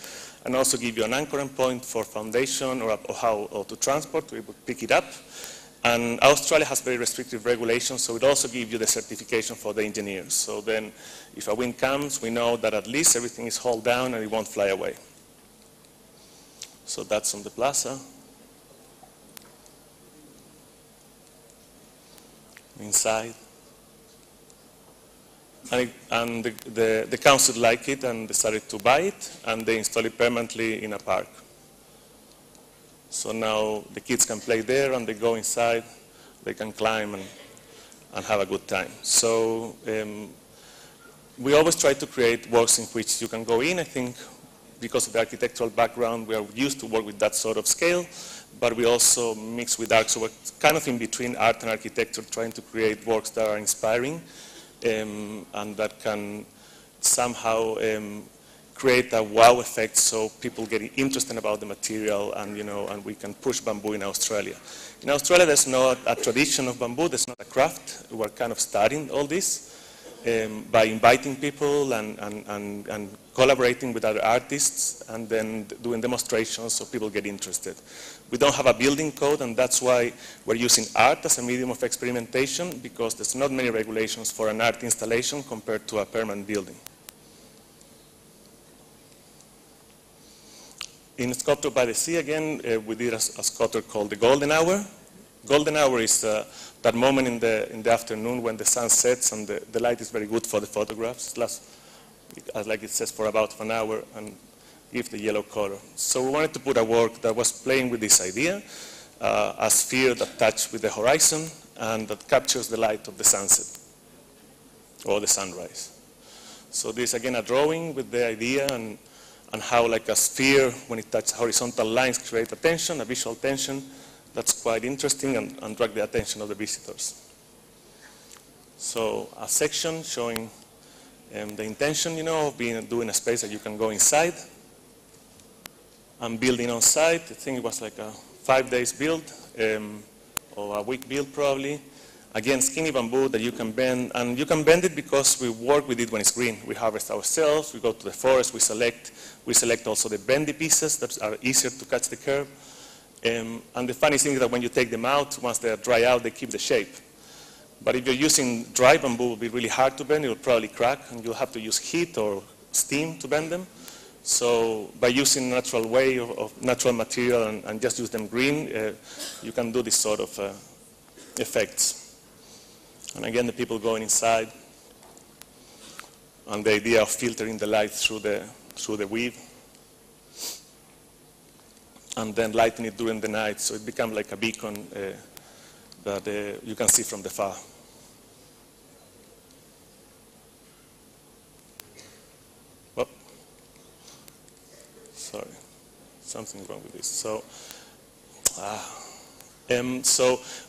and also give you an anchoring point for foundation or how to transport, to be able to pick it up. And Australia has very restrictive regulations, so it also gives you the certification for the engineers. So then if a wind comes, we know that at least everything is hauled down and it won't fly away. So that's on the plaza. Inside. And the council liked it and decided to buy it, and they installed it permanently in a park. So now the kids can play there, and they go inside, they can climb and have a good time. So we always try to create works in which you can go in. I think because of the architectural background, we are used to work with that sort of scale, but we also mix with art. So we're kind of in between art and architecture, trying to create works that are inspiring and that can somehow create a wow effect, so people get interested about the material, and and we can push bamboo in Australia. In Australia, there's not a tradition of bamboo. There's not a craft. We're kind of starting all this by inviting people and collaborating with other artists, and then doing demonstrations so people get interested. We don't have a building code, and that's why we're using art as a medium of experimentation, because there's not many regulations for an art installation compared to a permanent building. In Sculpture by the Sea, again, we did a sculpture called the Golden Hour. Golden Hour is that moment in the afternoon when the sun sets and the light is very good for the photographs. It lasts, like it says, for about an hour and give the yellow color. So we wanted to put a work that was playing with this idea, a sphere that touches with the horizon and that captures the light of the sunset or the sunrise. So this, again, a drawing with the idea and how, like a sphere, when it touches horizontal lines, create a tension, a visual tension that's quite interesting and drag the attention of the visitors. So a section showing the intention, of doing a space that you can go inside and building on site. I think it was like a 5 days build or a week build probably. Again, skinny bamboo that you can bend, and you can bend it because we work with it when it's green. We harvest ourselves, we go to the forest, we select also the bendy pieces that are easier to catch the curve. And the funny thing is that when you take them out, once they are dry out, they keep the shape. But if you're using dry bamboo, it will be really hard to bend. It will probably crack, and you'll have to use heat or steam to bend them. So by using natural way of natural material and just use them green, you can do this sort of effects. And again, the people going inside, and the idea of filtering the light through the weave, and then lighting it during the night, so it becomes like a beacon that you can see from the far. Oh, sorry, something wrong with this. So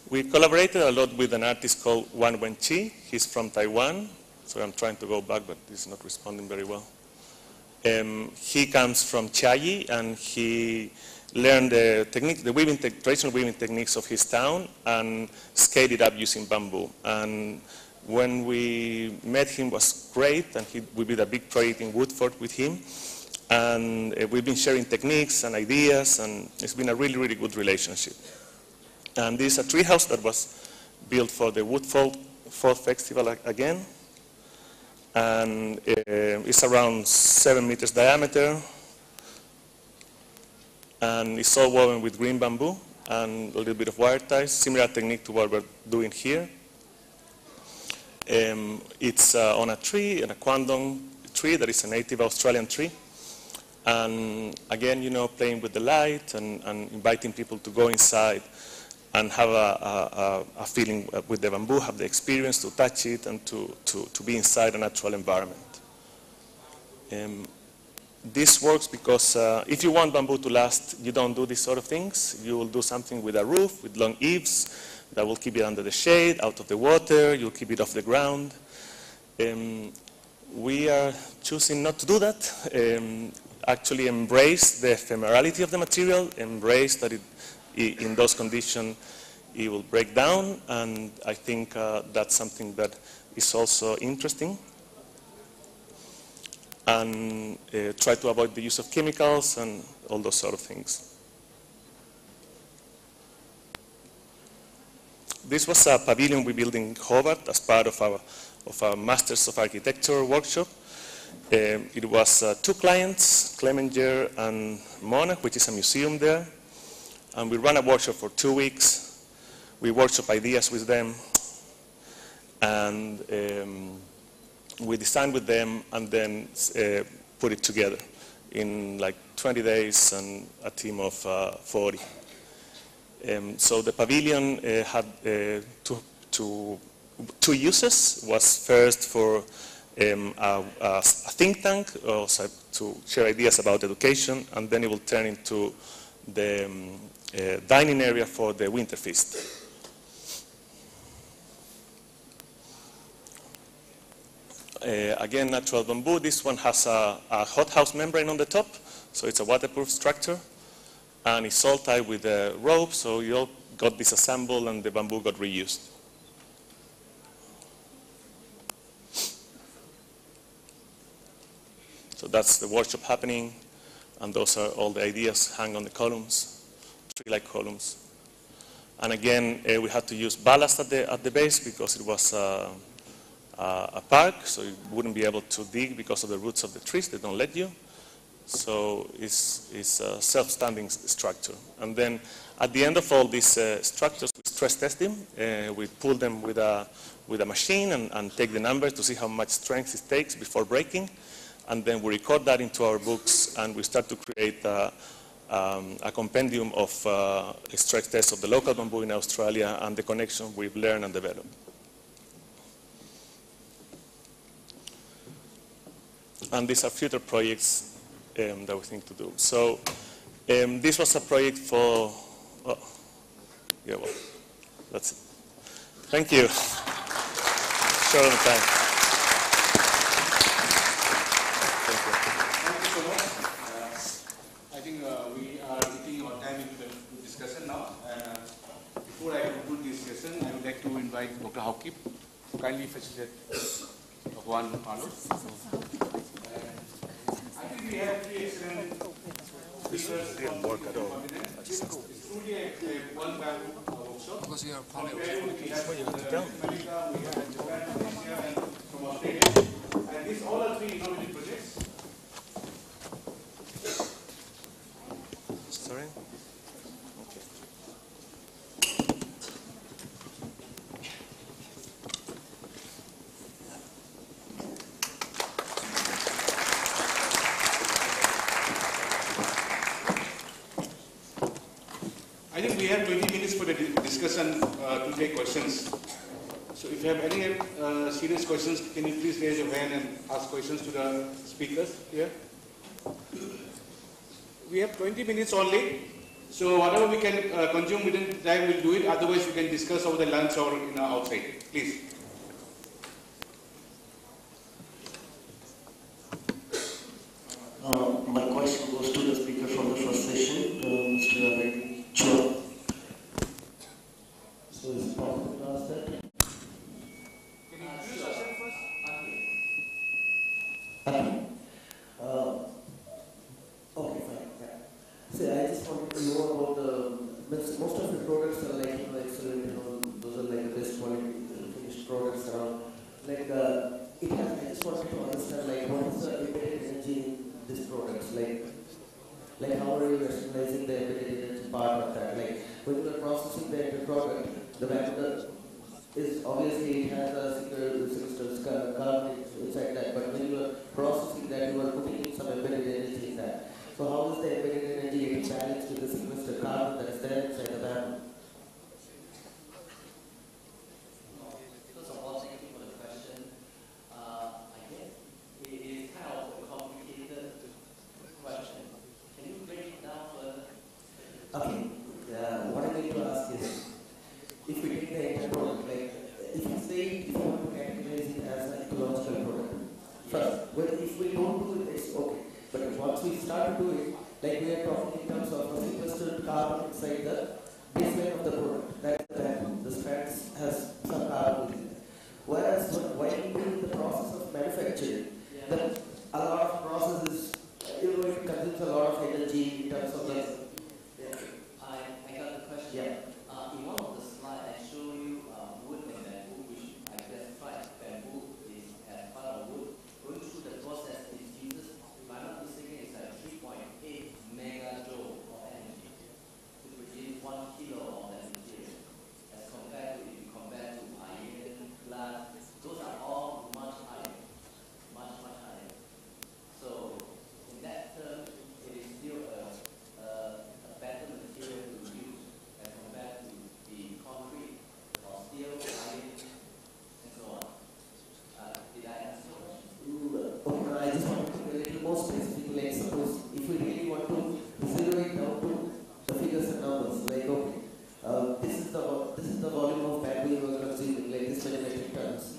we collaborated a lot with an artist called Wan Wenqi. He's from Taiwan. So I'm trying to go back, but this is not responding very well. He comes from Chiayi, and he learned the technique, the traditional weaving techniques of his town, and scaled it up using bamboo. And when we met him, it was great, and we did a big project in Woodford with him. And we've been sharing techniques and ideas, and it's been a really, really good relationship. And this is a treehouse that was built for the Woodford Fall Festival again. And it's around 7 meters diameter. And it's all woven with green bamboo and a little bit of wire ties, similar technique to what we're doing here. It's on a tree, a quandong tree that is a native Australian tree. And again, playing with the light and inviting people to go inside. and have a feeling with the bamboo, have the experience to touch it and to be inside a natural environment. This works because if you want bamboo to last, you don't do these sort of things. You will do something with a roof, with long eaves, that will keep it under the shade, out of the water, you'll keep it off the ground. We are choosing not to do that. Actually embrace the ephemerality of the material, embrace that in those conditions it will break down, and I think that's something that is also interesting. And try to avoid the use of chemicals and all those sort of things. This was a pavilion we built in Hobart as part of our Masters of Architecture workshop. It was 2 clients, Clemenger and Monarch, which is a museum there. And we ran a workshop for 2 weeks. We workshop ideas with them. And we designed with them and then put it together in like 20 days and a team of 40. So the pavilion had two uses. Was first for a think tank, also to share ideas about education, and then it will turn into the dining area for the winter feast. Again, natural bamboo. This one has a hothouse membrane on the top, so it's a waterproof structure, and it's all tied with a rope, so you all got disassembled and the bamboo got reused. So that's the workshop happening, and those are all the ideas hang on the columns, tree-like columns. And again, we had to use ballast at the base because it was a park, so you wouldn't be able to dig because of the roots of the trees. They don't let you. So it's a self-standing structure. And then at the end of all these structures, we stress test them. We pull them with a machine and take the numbers to see how much strength it takes before breaking. And then we record that into our books, and we start to create a compendium of stress tests of the local bamboo in Australia and the connection we've learned and developed. And these are future projects that we think to do. So this was a project for, yeah, well, that's it. Thank you. Short on time. Thank you so much. I think we are getting our time into the discussion now. Before I conclude this session, I would like to invite Dr. Hawkip to kindly facilitate one panel. I think we have 3 excellent speakers. Didn't work at all. It's truly a one-value workshop. Because you are Compared with we have tell me. America, we have Japan, Malaysia, and from Australia. And these all are 3 innovative projects. Sorry? I think we have 20 minutes for the discussion to take questions. So if you have any serious questions, can you please raise your hand and ask questions to the speakers here? We have 20 minutes only. So whatever we can consume within the time, we'll do it. Otherwise, we can discuss over the lunch or outside. Please. My question goes to the speaker from the first session, Mr. Chua. So is it possible to ask that? Can you introduce yourself first? Okay, fine. Yeah. See, I just wanted to know about most of the products are like, excellent, those are like the best quality finished products around. Like, I just wanted to understand, like, what is the embedded energy in these products? Like how are you rationalizing the embedded energy part of that? Like, when you are processing the end product, the vendor is obviously it has a single carbon inside that, but when you are processing that, you are putting in some embedded energy in that. So how is the embedded energy getting balanced with the sequestered carbon that is there inside the bamboo? say if you want to categorize it as an ecological product. First, well, if we don't do it, it's okay. But once we start to do it, like we are talking in terms of a sequestered carbon inside the baseline of the product, that the strands has some carbon in it. Whereas while in the process of manufacturing, a lot of processes, it consumes a lot of energy in terms of the. I got the question. Yeah. In one of the slides, I show you wood and bamboo, which I classified bamboo is as part of wood. Going through the process, it uses, if I'm not mistaken, it's like 3.8 megajoule of energy to produce 1 kilo of that material. As compared to, if you compare to iron, glass, those are all much higher. Much higher. So, in that term, it is still a better material to use as compared to the concrete or steel, iron, and so on. Did I answer your question? I just want to be a little more specific. Like suppose if we really want to zero it down to the figures and numbers, like okay, this is the volume of bamboo you are consuming, like this many metric tons,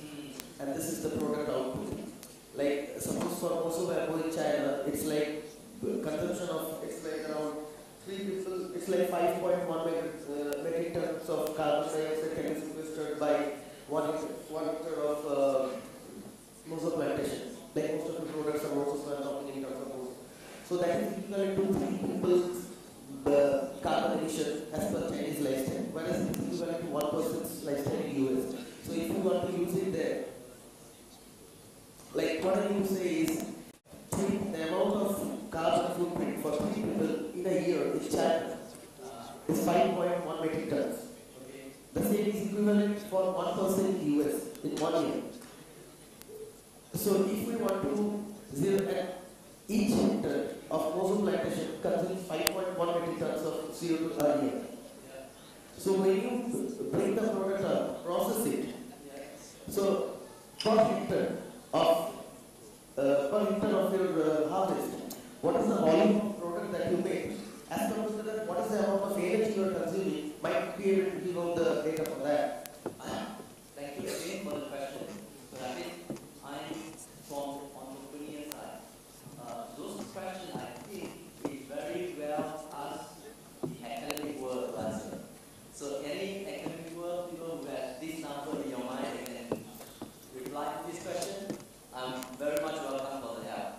and this is the product output. Like suppose for also bamboo in China, it's like consumption of it's like around 3 people. It's like 5.1 metric tons of carbon dioxide can be sequestered by 1 hectare of mozo plantation. Like most of the products are also talking in terms of mozo. So that is equivalent to 3 people's carbon emission as per Chinese lifestyle, whereas it is equivalent to 1 person's lifestyle in US. So if you want to use it there, like what I need to say is the amount of carbon footprint for 3 people in a year in China is 5.1 metric tons. The same is equivalent for 1 person in US in 1 year. So if we want to zero at each hectare of mozo plantation consumes 5.1 metric tons of CO2 a year. So when you bring the product up, process it, so per hectare of your harvest, what is the volume of product that you make? As compared to that, what is the amount of energy you are consuming? Might be able to give out the data for that. Thank you again for the question. But I think I'm from entrepreneur side. Those questions I think is very well asked in academic world last year. So any academic world people who have this number in your mind and can reply to this question, I'm very much welcome for the help.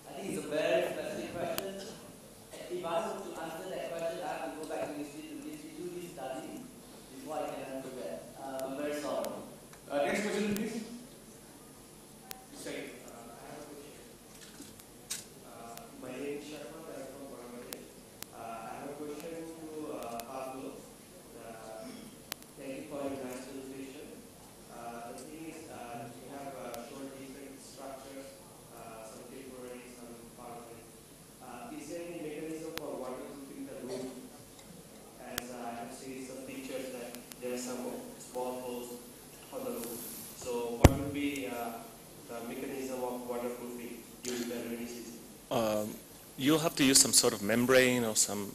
I think it's a very specific question. If I were to answer that question, I have to go back to the institute to do this study before I can answer that. I'm very sorry. Next question, please. Second. I have a question. My name is Sharma. I'm from Bangladesh. I have a question to Pablo. Thank you for your nice presentation. The thing is, you have shown different structures, some temporary, some permanent. Is there any mechanism for waterproofing the roof? As I have seen some pictures that there are some small holes on the roof. So what would be the mechanism of waterproofing during the rainy season? You'll have to use some sort of membrane or some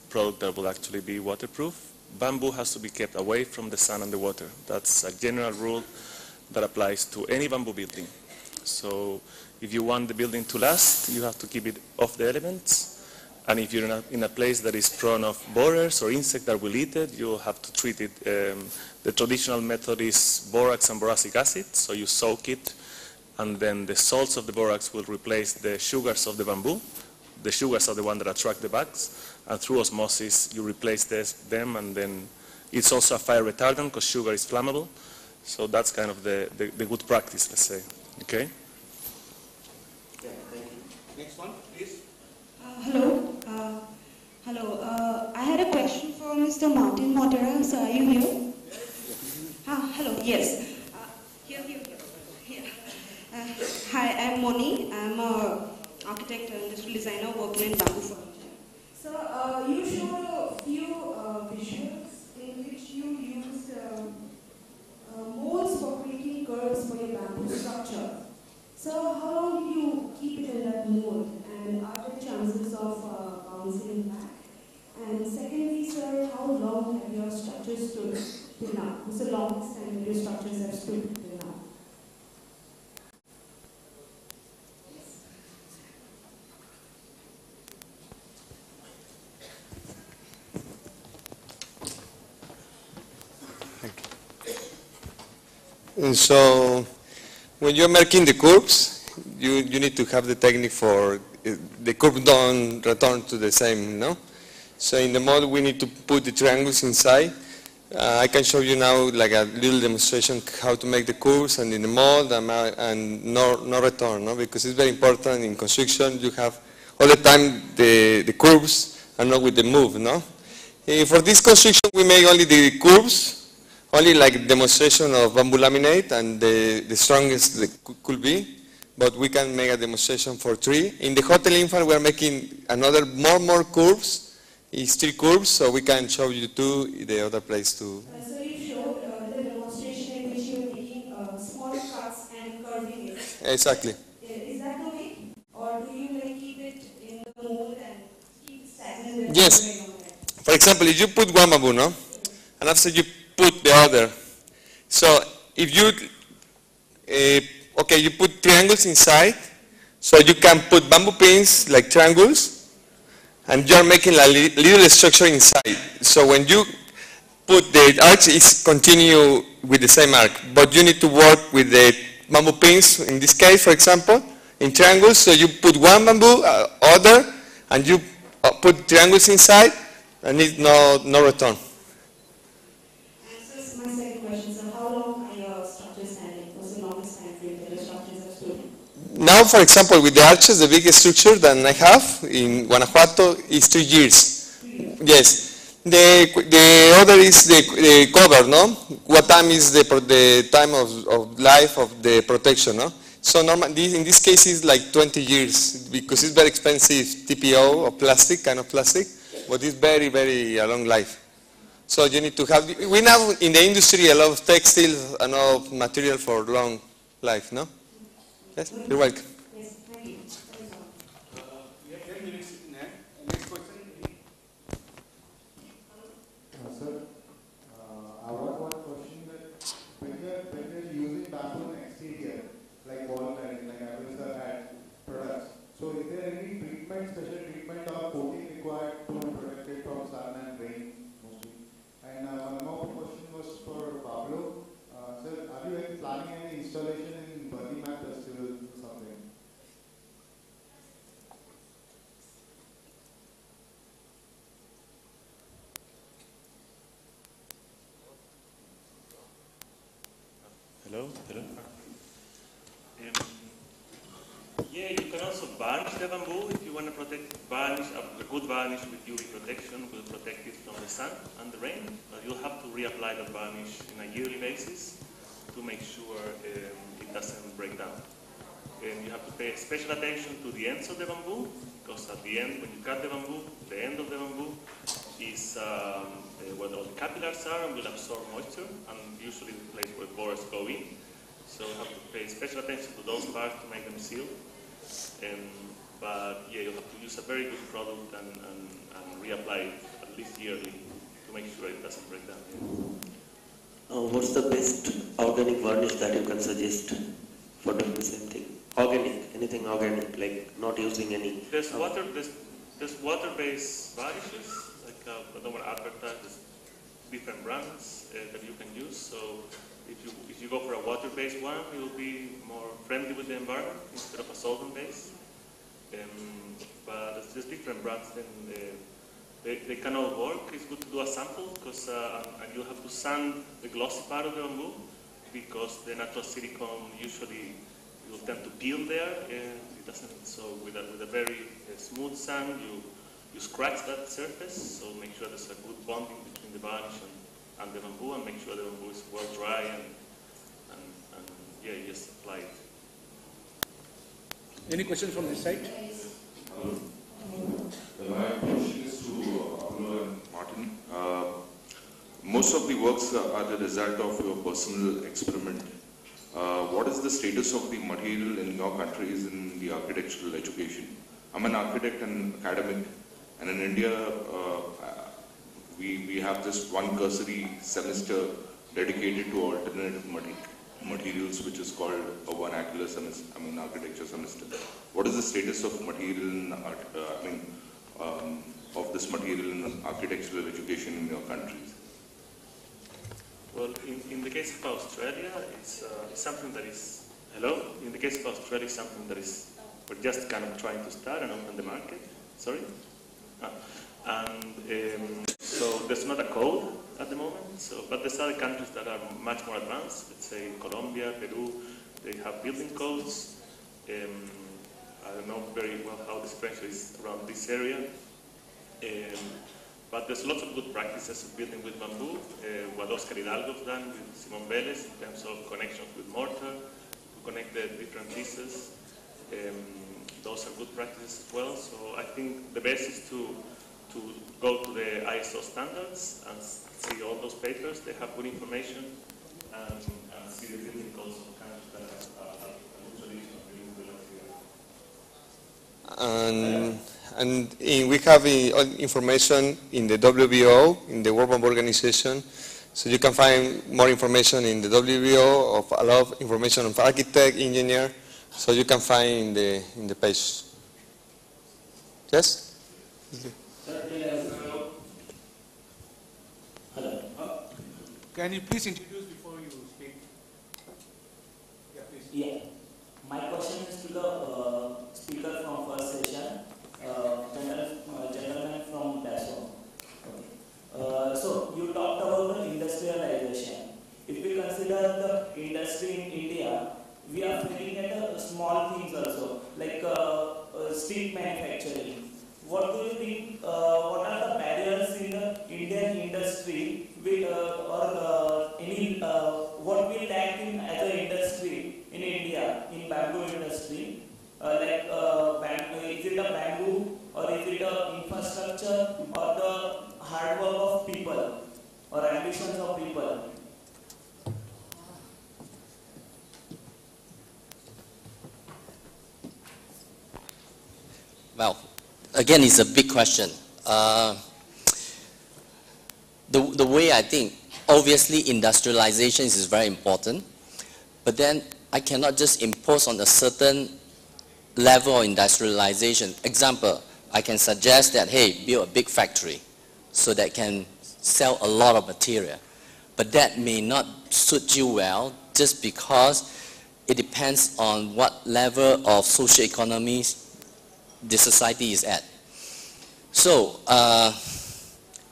product that will actually be waterproof. Bamboo has to be kept away from the sun and the water. That's a general rule that applies to any bamboo building. So if you want the building to last, you have to keep it off the elements. And if you're in a place that is prone of borers or insects that will eat it, you'll have to treat it. The traditional method is borax and boracic acid. So you soak it, and then the salts of the borax will replace the sugars of the bamboo. The sugars are the ones that attract the bugs. And through osmosis, you replace them, and then it's also a fire retardant because sugar is flammable. So that's kind of the good practice, let's say. Okay? Yeah, thank you. Next one, please. Hello. I had a question for Mr. Martin Motera. So are you here? Hello. Yes. Here. Hi, I'm Moni. I'm an architect and industrial designer working in bamboo furniture. So you showed a few visuals in which you used molds for creating curves for your bamboo structure. So how long do you keep it in that mold, and are there chances of bouncing back? And secondly, sir, how long have your structures structures stood till now? What's the longest time that your structures have stood till now? And so, when you're making the curves, you need to have the technique for the curve don't return to the same, no? So in the model, we need to put the triangles inside. I can show you now like a little demonstration how to make the curves and in the mold and no return, no? Because it's very important in construction. You have all the time the curves and not with the move, no? For this construction, we make only the curves. Only like demonstration of bamboo laminate and the strongest that could be, but we can make a demonstration for tree. In the hotel infant, we are making another more curves. It's 3 curves, so we can show you 2 the other place too. So you showed the demonstration in which you are making small cuts and curving it. Exactly. Is that the way? Or do you like keep it in the mold and keep it stagnant? Yes. For example, if you put one bamboo, no? And after you put the other. So if you, okay, you put triangles inside, so you can put bamboo pins like triangles, and you're making a little structure inside. So when you put the arch, it's continue with the same arc, but you need to work with the bamboo pins, in this case, for example, in triangles. So you put one bamboo, other, and you put triangles inside, and it's no return. My second question, so how long are your structures standing? What's the longest time frame that your structures have stood? Now, for example, with the arches, the biggest structure that I have in Guanajuato is 3 years. Yes. The other is the cover, no? What time is the time of life of the protection, no? So normally, in this case, it's like 20 years because it's very expensive TPO or plastic, kind of plastic, but it's very, very a long life. So you need to have, we now in the industry a lot of textiles and all of material for long life, no? Yes, you're welcome. Yes, thank you. We have 10 minutes next question. Sir, I want one question that when you're using bamboo in exterior, like wall lighting, like Avisa had products, so is there any treatment, special treatment or coating required to protect it from sun and rain mostly? And one more question was for Pablo. Sir, are you planning any installation in Burning Man Festival or something? Hello? Yeah, you can also varnish the bamboo if you want to protect varnish. A good varnish with UV protection will protect it from the sun and the rain. But you'll have to reapply that varnish on a yearly basis to make sure it doesn't break down. And you have to pay special attention to the ends of the bamboo, because at the end, when you cut the bamboo, the end of the bamboo is where all the capillaries are and will absorb moisture, and usually the place where borers go in. So you have to pay special attention to those parts to make them seal. But yeah, you have to use a very good product and reapply it at least yearly to make sure it doesn't break down. What's the best organic varnish that you can suggest for doing the same thing? Organic, anything organic, like not using any. There's water-based varnishes, like I don't want to advertise. There's different brands that you can use. So if you go for a water-based one, it will be more friendly with the environment instead of a solvent-based. But there's different brands. Then they can all work. It's good to do a sample because and you have to sand the glossy part of the bamboo because the natural silicone usually will tend to peel there. It doesn't. So with a very smooth sand, you scratch that surface. So make sure there's a good bonding between the varnish and the bamboo, and make sure the bamboo is well dry and yeah, you just apply it. Any questions from this side? My question is to Pablo and Martin. Most of the works are the result of your personal experiment. What is the status of the material in your countries in the architectural education? I'm an architect and academic, and in India, we have just one cursory semester dedicated to alternative materials, which is called a vernacular semester, architecture semester. What is the status of material in of this material in architectural education in your countries? Well, in the case of Australia, it's something that is, hello? In the case of Australia, it's something that is, we're just kind of trying to start and open the market. Sorry? So there's not a code at the moment, but there's other countries that are much more advanced. Let's say Colombia, Peru, they have building codes. I don't know very well how the differential is around this area. But there's lots of good practices of building with bamboo. What Oscar Hidalgo's done with Simon Vélez in terms of connections with mortar to connect the different pieces. Those are good practices as well. So I think the best is to go to the ISO standards and see all those papers. They have good information and see the building codes of countries that have a good tradition of building the material. And we have information in the WBO, in the World Bamboo Organization. So you can find more information in the WBO, of a lot of information of architect, engineer. So you can find in the page. Yes? Hello. Can you please introduce before you speak? Yeah, please. Yeah. My question is to the speaker from first session, gentleman from Daso. Okay. So you talked about the industrialization. If we consider the industry in India, we are looking at small things also, like steel manufacturing. What do you think, what are the barriers in the Indian industry what we lack in as an industry in India, in bamboo industry? Is it a bamboo, or is it a infrastructure, or the hard work of people, or ambitions of people? Well, again, it's a big question. The way I think, obviously industrialization is very important, but then I cannot just impose on a certain level of industrialization. Example, I can suggest that, hey, build a big factory so that can sell a lot of material. But that may not suit you well just because it depends on what level of social economy the society is at. So,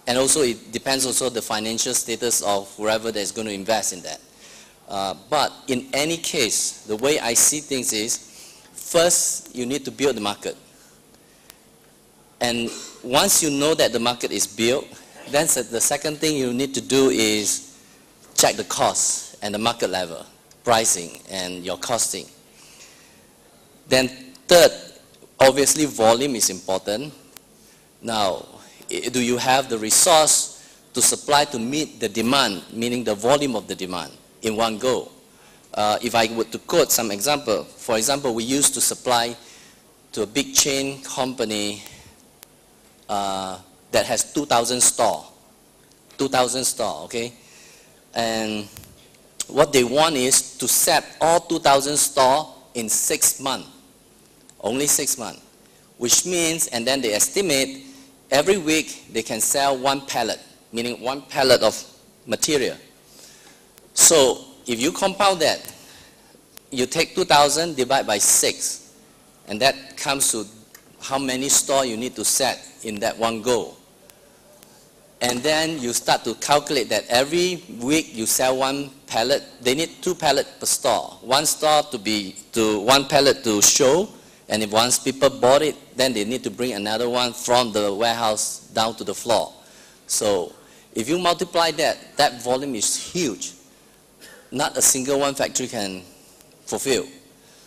and also it depends also the financial status of whoever that is going to invest in that. But in any case, the way I see things is, first you need to build the market. And once you know that the market is built, then the second thing you need to do is check the cost and the market level, pricing and your costing. Then third, obviously volume is important. Now, do you have the resource to supply to meet the demand, meaning the volume of the demand in one go? If I were to quote some example, for example, we used to supply to a big chain company that has 2,000 stores. 2,000 stores, okay? And what they want is to set all 2,000 stores in 6 months. Only 6 months. Which means, and then they estimate, every week they can sell 1 pallet, meaning 1 pallet of material. So if you compound that, you take 2,000, divide by 6, and that comes to how many stores you need to set in that one go. And then you start to calculate that every week you sell 1 pallet, they need 2 pallets per store. 1 store to 1 pallet to show, and if once people bought it, then they need to bring another one from the warehouse down to the floor. So if you multiply that, that volume is huge. Not a single one factory can fulfill.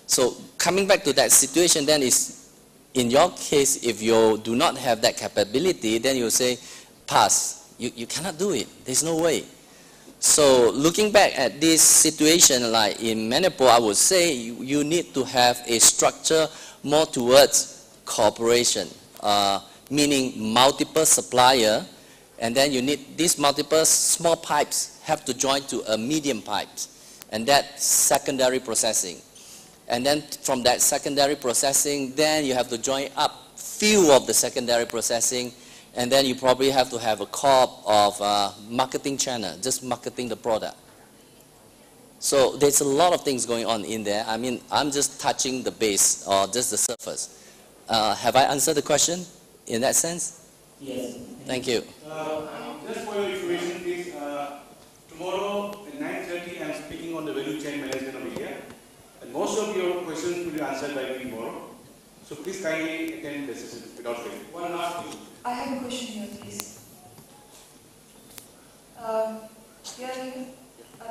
So coming back to that situation then is, in your case, if you do not have that capability, then you say, pass. You cannot do it. There's no way. So looking back at this situation, like in Manipur, I would say you need to have a structure more towards cooperation, meaning multiple supplier, And then you need these multiple small pipes have to join to a medium pipes. And that's secondary processing. And then from that secondary processing, then you have to join up few of the secondary processing. And then you probably have to have a corp of marketing channel, just marketing the product. So there's a lot of things going on in there. I mean, I'm just touching the base or just the surface. Have I answered the question in that sense? Yes. Thank you. Just for your information, please, tomorrow at 9:30 I'm speaking on the value chain management of India. And most of your questions will be answered by me tomorrow. So please kindly attend the session without fail. One last thing. I have a question here, please.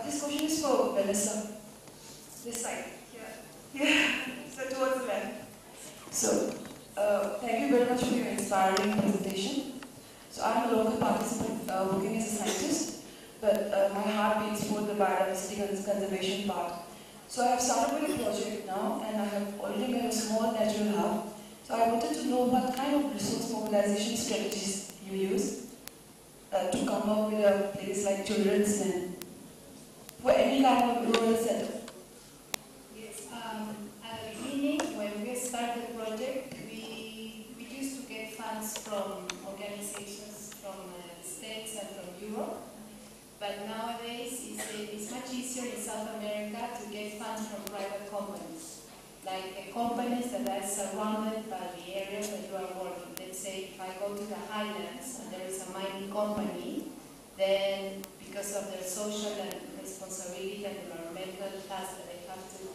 This question is for Vanessa. This side. So towards the left. So, thank you very much for your inspiring presentation. So, I'm a local participant working as a scientist, but my heart beats for the biodiversity conservation part. So, I have started with a project now, and I have already made a small natural hub. So, I wanted to know what kind of resource mobilization strategies you use to come up with a place like children's and for any kind of rural setup. Yes, at the beginning, when we started the project, we used to get funds from organizations from the States and from Europe. But nowadays, it's much easier in South America to get funds from private companies. Like the companies that are surrounded by the area that you are working. Let's say if I go to the highlands and there is a mining company, then because of their social and responsibility and environmental tasks that they have to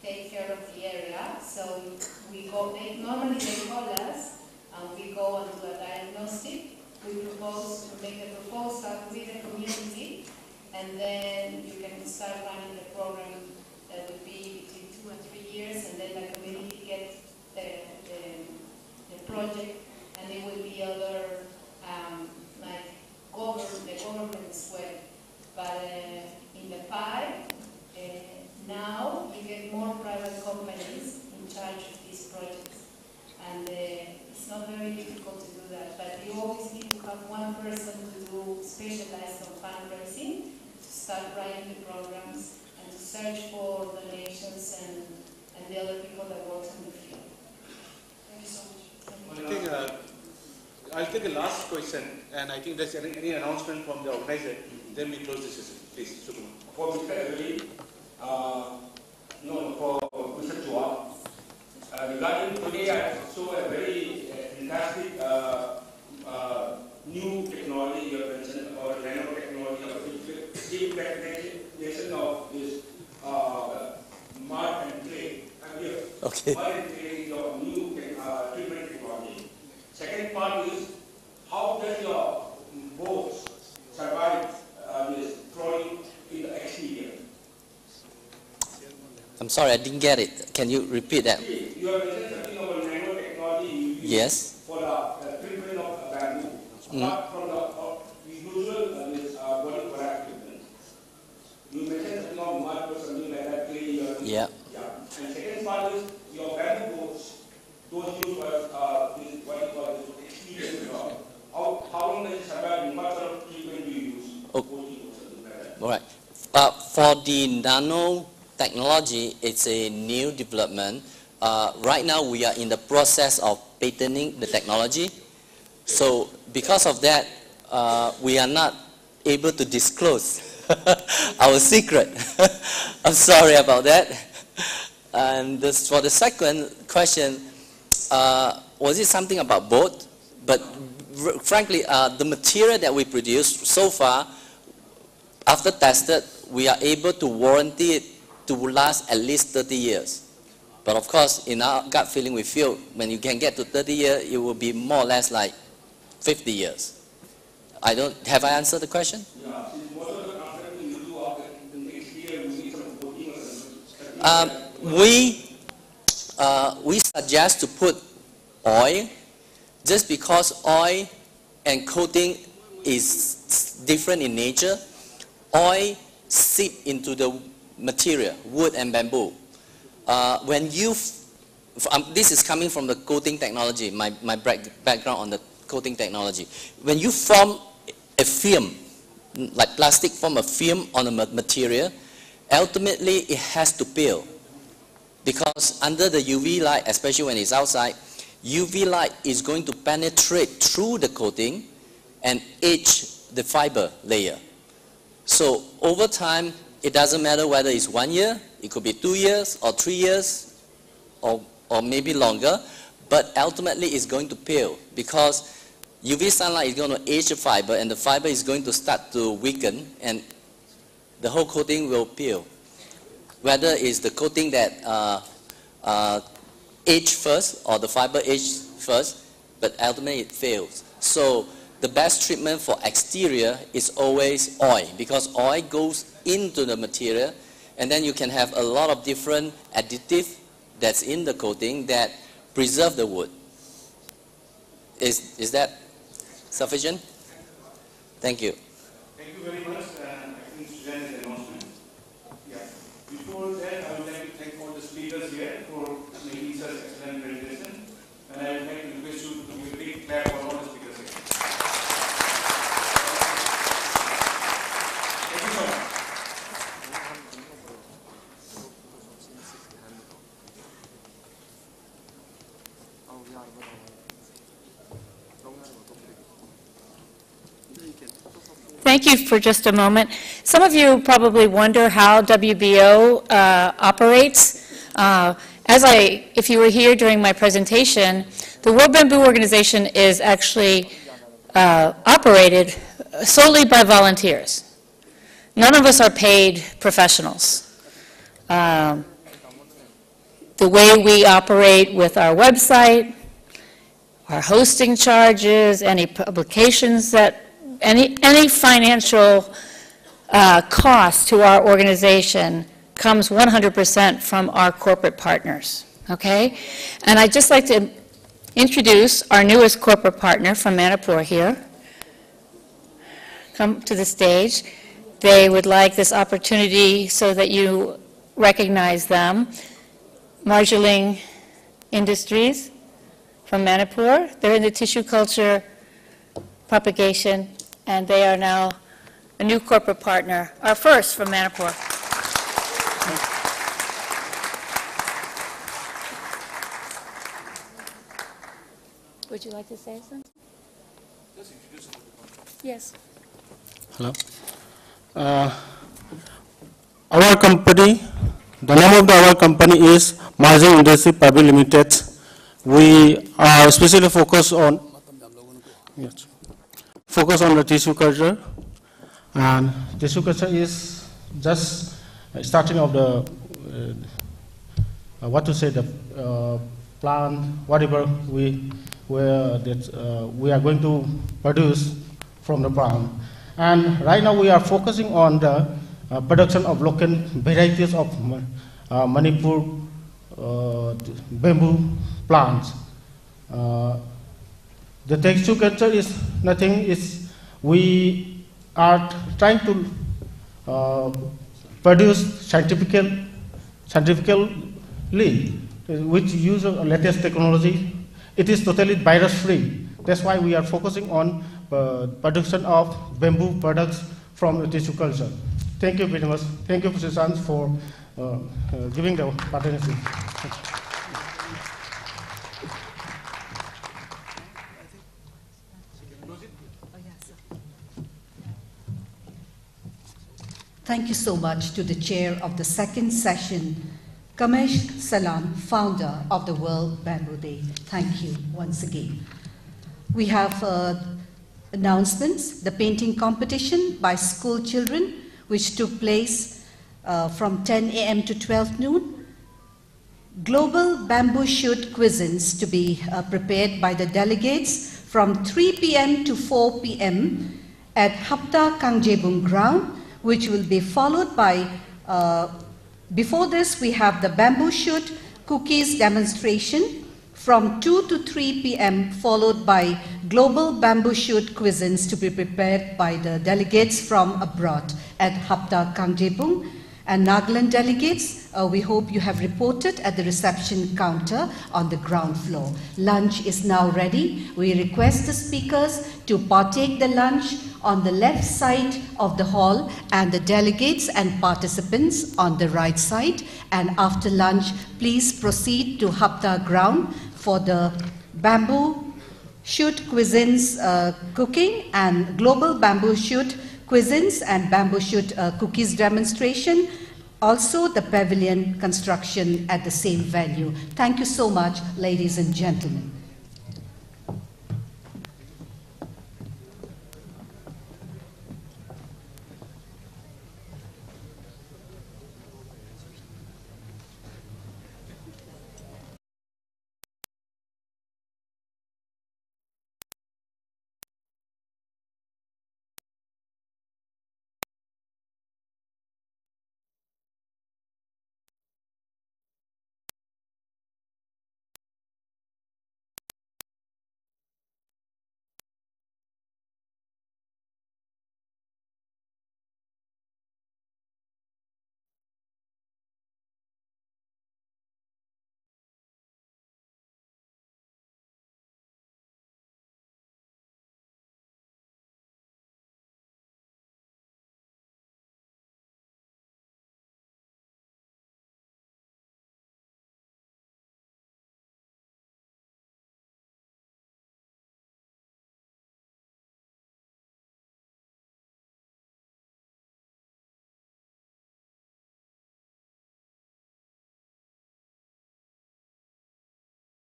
take care of the area. So we go, normally they call us and we go and do a diagnostic. We make a proposal with the community, and then you can start running the program that will be between 2 and 3 years, and then the community gets the project, and there will be other like the government as well. But in the pipe, now you get more private companies in charge of these projects. And it's not very difficult to do that, but you always need to have one person to do specialized on fundraising, to start writing the programs, and to search for donations and the other people that work in the field. Thank you so much. I'll take the last question, and I think there's any announcement from the organizer, then we close the session. Please, Sukumar. For Mr. Everly, for Mr. Chua, regarding today, I saw a very fantastic new technology you have mentioned, or nanotechnology, or implementation of this mud and clay. Okay. Mud and clay is your new treatment technology. Second part is, how does your boats survive this throwing in the exterior? I'm sorry, I didn't get it. Can you repeat that? You have mentioned something about nanotechnology you use Yes. for the treatment of bamboo. Apart from the usual body product treatment. You mentioned something about mud or something like that, clay. Yeah. And second part is your bamboo boats, those used for this, what you call this exterior job. How long does it survive and what sort of treatment do you use? All right. For the nano technology, it's a new development. Right now, we are in the process of patenting the technology. So because of that, we are not able to disclose our secret. I'm sorry about that. And for the second question, was it something about boat? But frankly, the material that we produce so far, after tested, we are able to warranty it to last at least 30 years. But of course, in our gut feeling, we feel when you can get to 30 years, it will be more or less like 50 years. Have I answered the question? Yeah. We suggest to put oil, just because oil and coating is different in nature. Oil seep into the material, wood and bamboo. This is coming from the coating technology, my background on the coating technology. When you form a film, like plastic form a film on a material, ultimately it has to peel. Because under the UV light, especially when it's outside, UV light is going to penetrate through the coating and etch the fiber layer. So over time, it doesn't matter whether it's 1 year, it could be 2 years or 3 years or maybe longer, but ultimately it's going to peel because UV sunlight is going to age the fiber and the fiber is going to start to weaken and the whole coating will peel. Whether it's the coating that aged first or the fiber aged first, but ultimately it fails. So the best treatment for exterior is always oil because oil goes into the material and then you can have a lot of different additives that's in the coating that preserve the wood. Is that sufficient? Thank you. Thank you very much. I think Suzanne is announcement. Yeah. Before that, I would like to thank all the speakers here for making such excellent presentation. And I would like to request you to give a big clap for all the speakers here. Thank you so much. Thank you for just a moment. Some of you probably wonder how WBO operates. If you were here during my presentation, the World Bamboo Organization is actually operated solely by volunteers. None of us are paid professionals. The way we operate with our website, our hosting charges, any publications that any financial cost to our organization comes 100% from our corporate partners, okay? And I'd just like to introduce our newest corporate partner from Manipur here. Come to the stage. They would like this opportunity so that you recognize them. Marjaling Industries from Manipur. They're in the tissue culture propagation, and they are now a new corporate partner, our first from Manipur. Would you like to say something? Yes. Hello. Our company, the name of our company is Marjaling Industries Private Limited. We are especially focused on the tissue culture, and tissue culture is just starting of the plant, whatever we are going to produce from the plant. And right now we are focusing on the production of local varieties of Manipur bamboo plants. The texture culture is nothing, we are trying to produce scientifically, which use latest technology. It is totally virus-free. That's why we are focusing on production of bamboo products from the tissue culture. Thank you very much. Thank you, Susan, for giving the opportunity. Thank you so much to the chair of the second session, Kamesh Salam, founder of the World Bamboo Day. Thank you once again. We have announcements, the painting competition by school children, which took place from 10 a.m. to 12 noon. Global bamboo shoot cuisines to be prepared by the delegates from 3 p.m. to 4 p.m. at Hapta Kangjebung ground, which will be followed by, before this we have the bamboo shoot cookies demonstration from 2 to 3 p.m. followed by global bamboo shoot cuisines to be prepared by the delegates from abroad at Hapta Kangjebung. And Nagaland delegates, we hope you have reported at the reception counter on the ground floor. Lunch is now ready. We request the speakers to partake the lunch on the left side of the hall and the delegates and participants on the right side. And after lunch, please proceed to Hapta ground for the bamboo shoot cuisines cooking and global bamboo shoot cuisines and bamboo shoot cookies demonstration. Also the pavilion construction at the same venue. Thank you so much, ladies and gentlemen.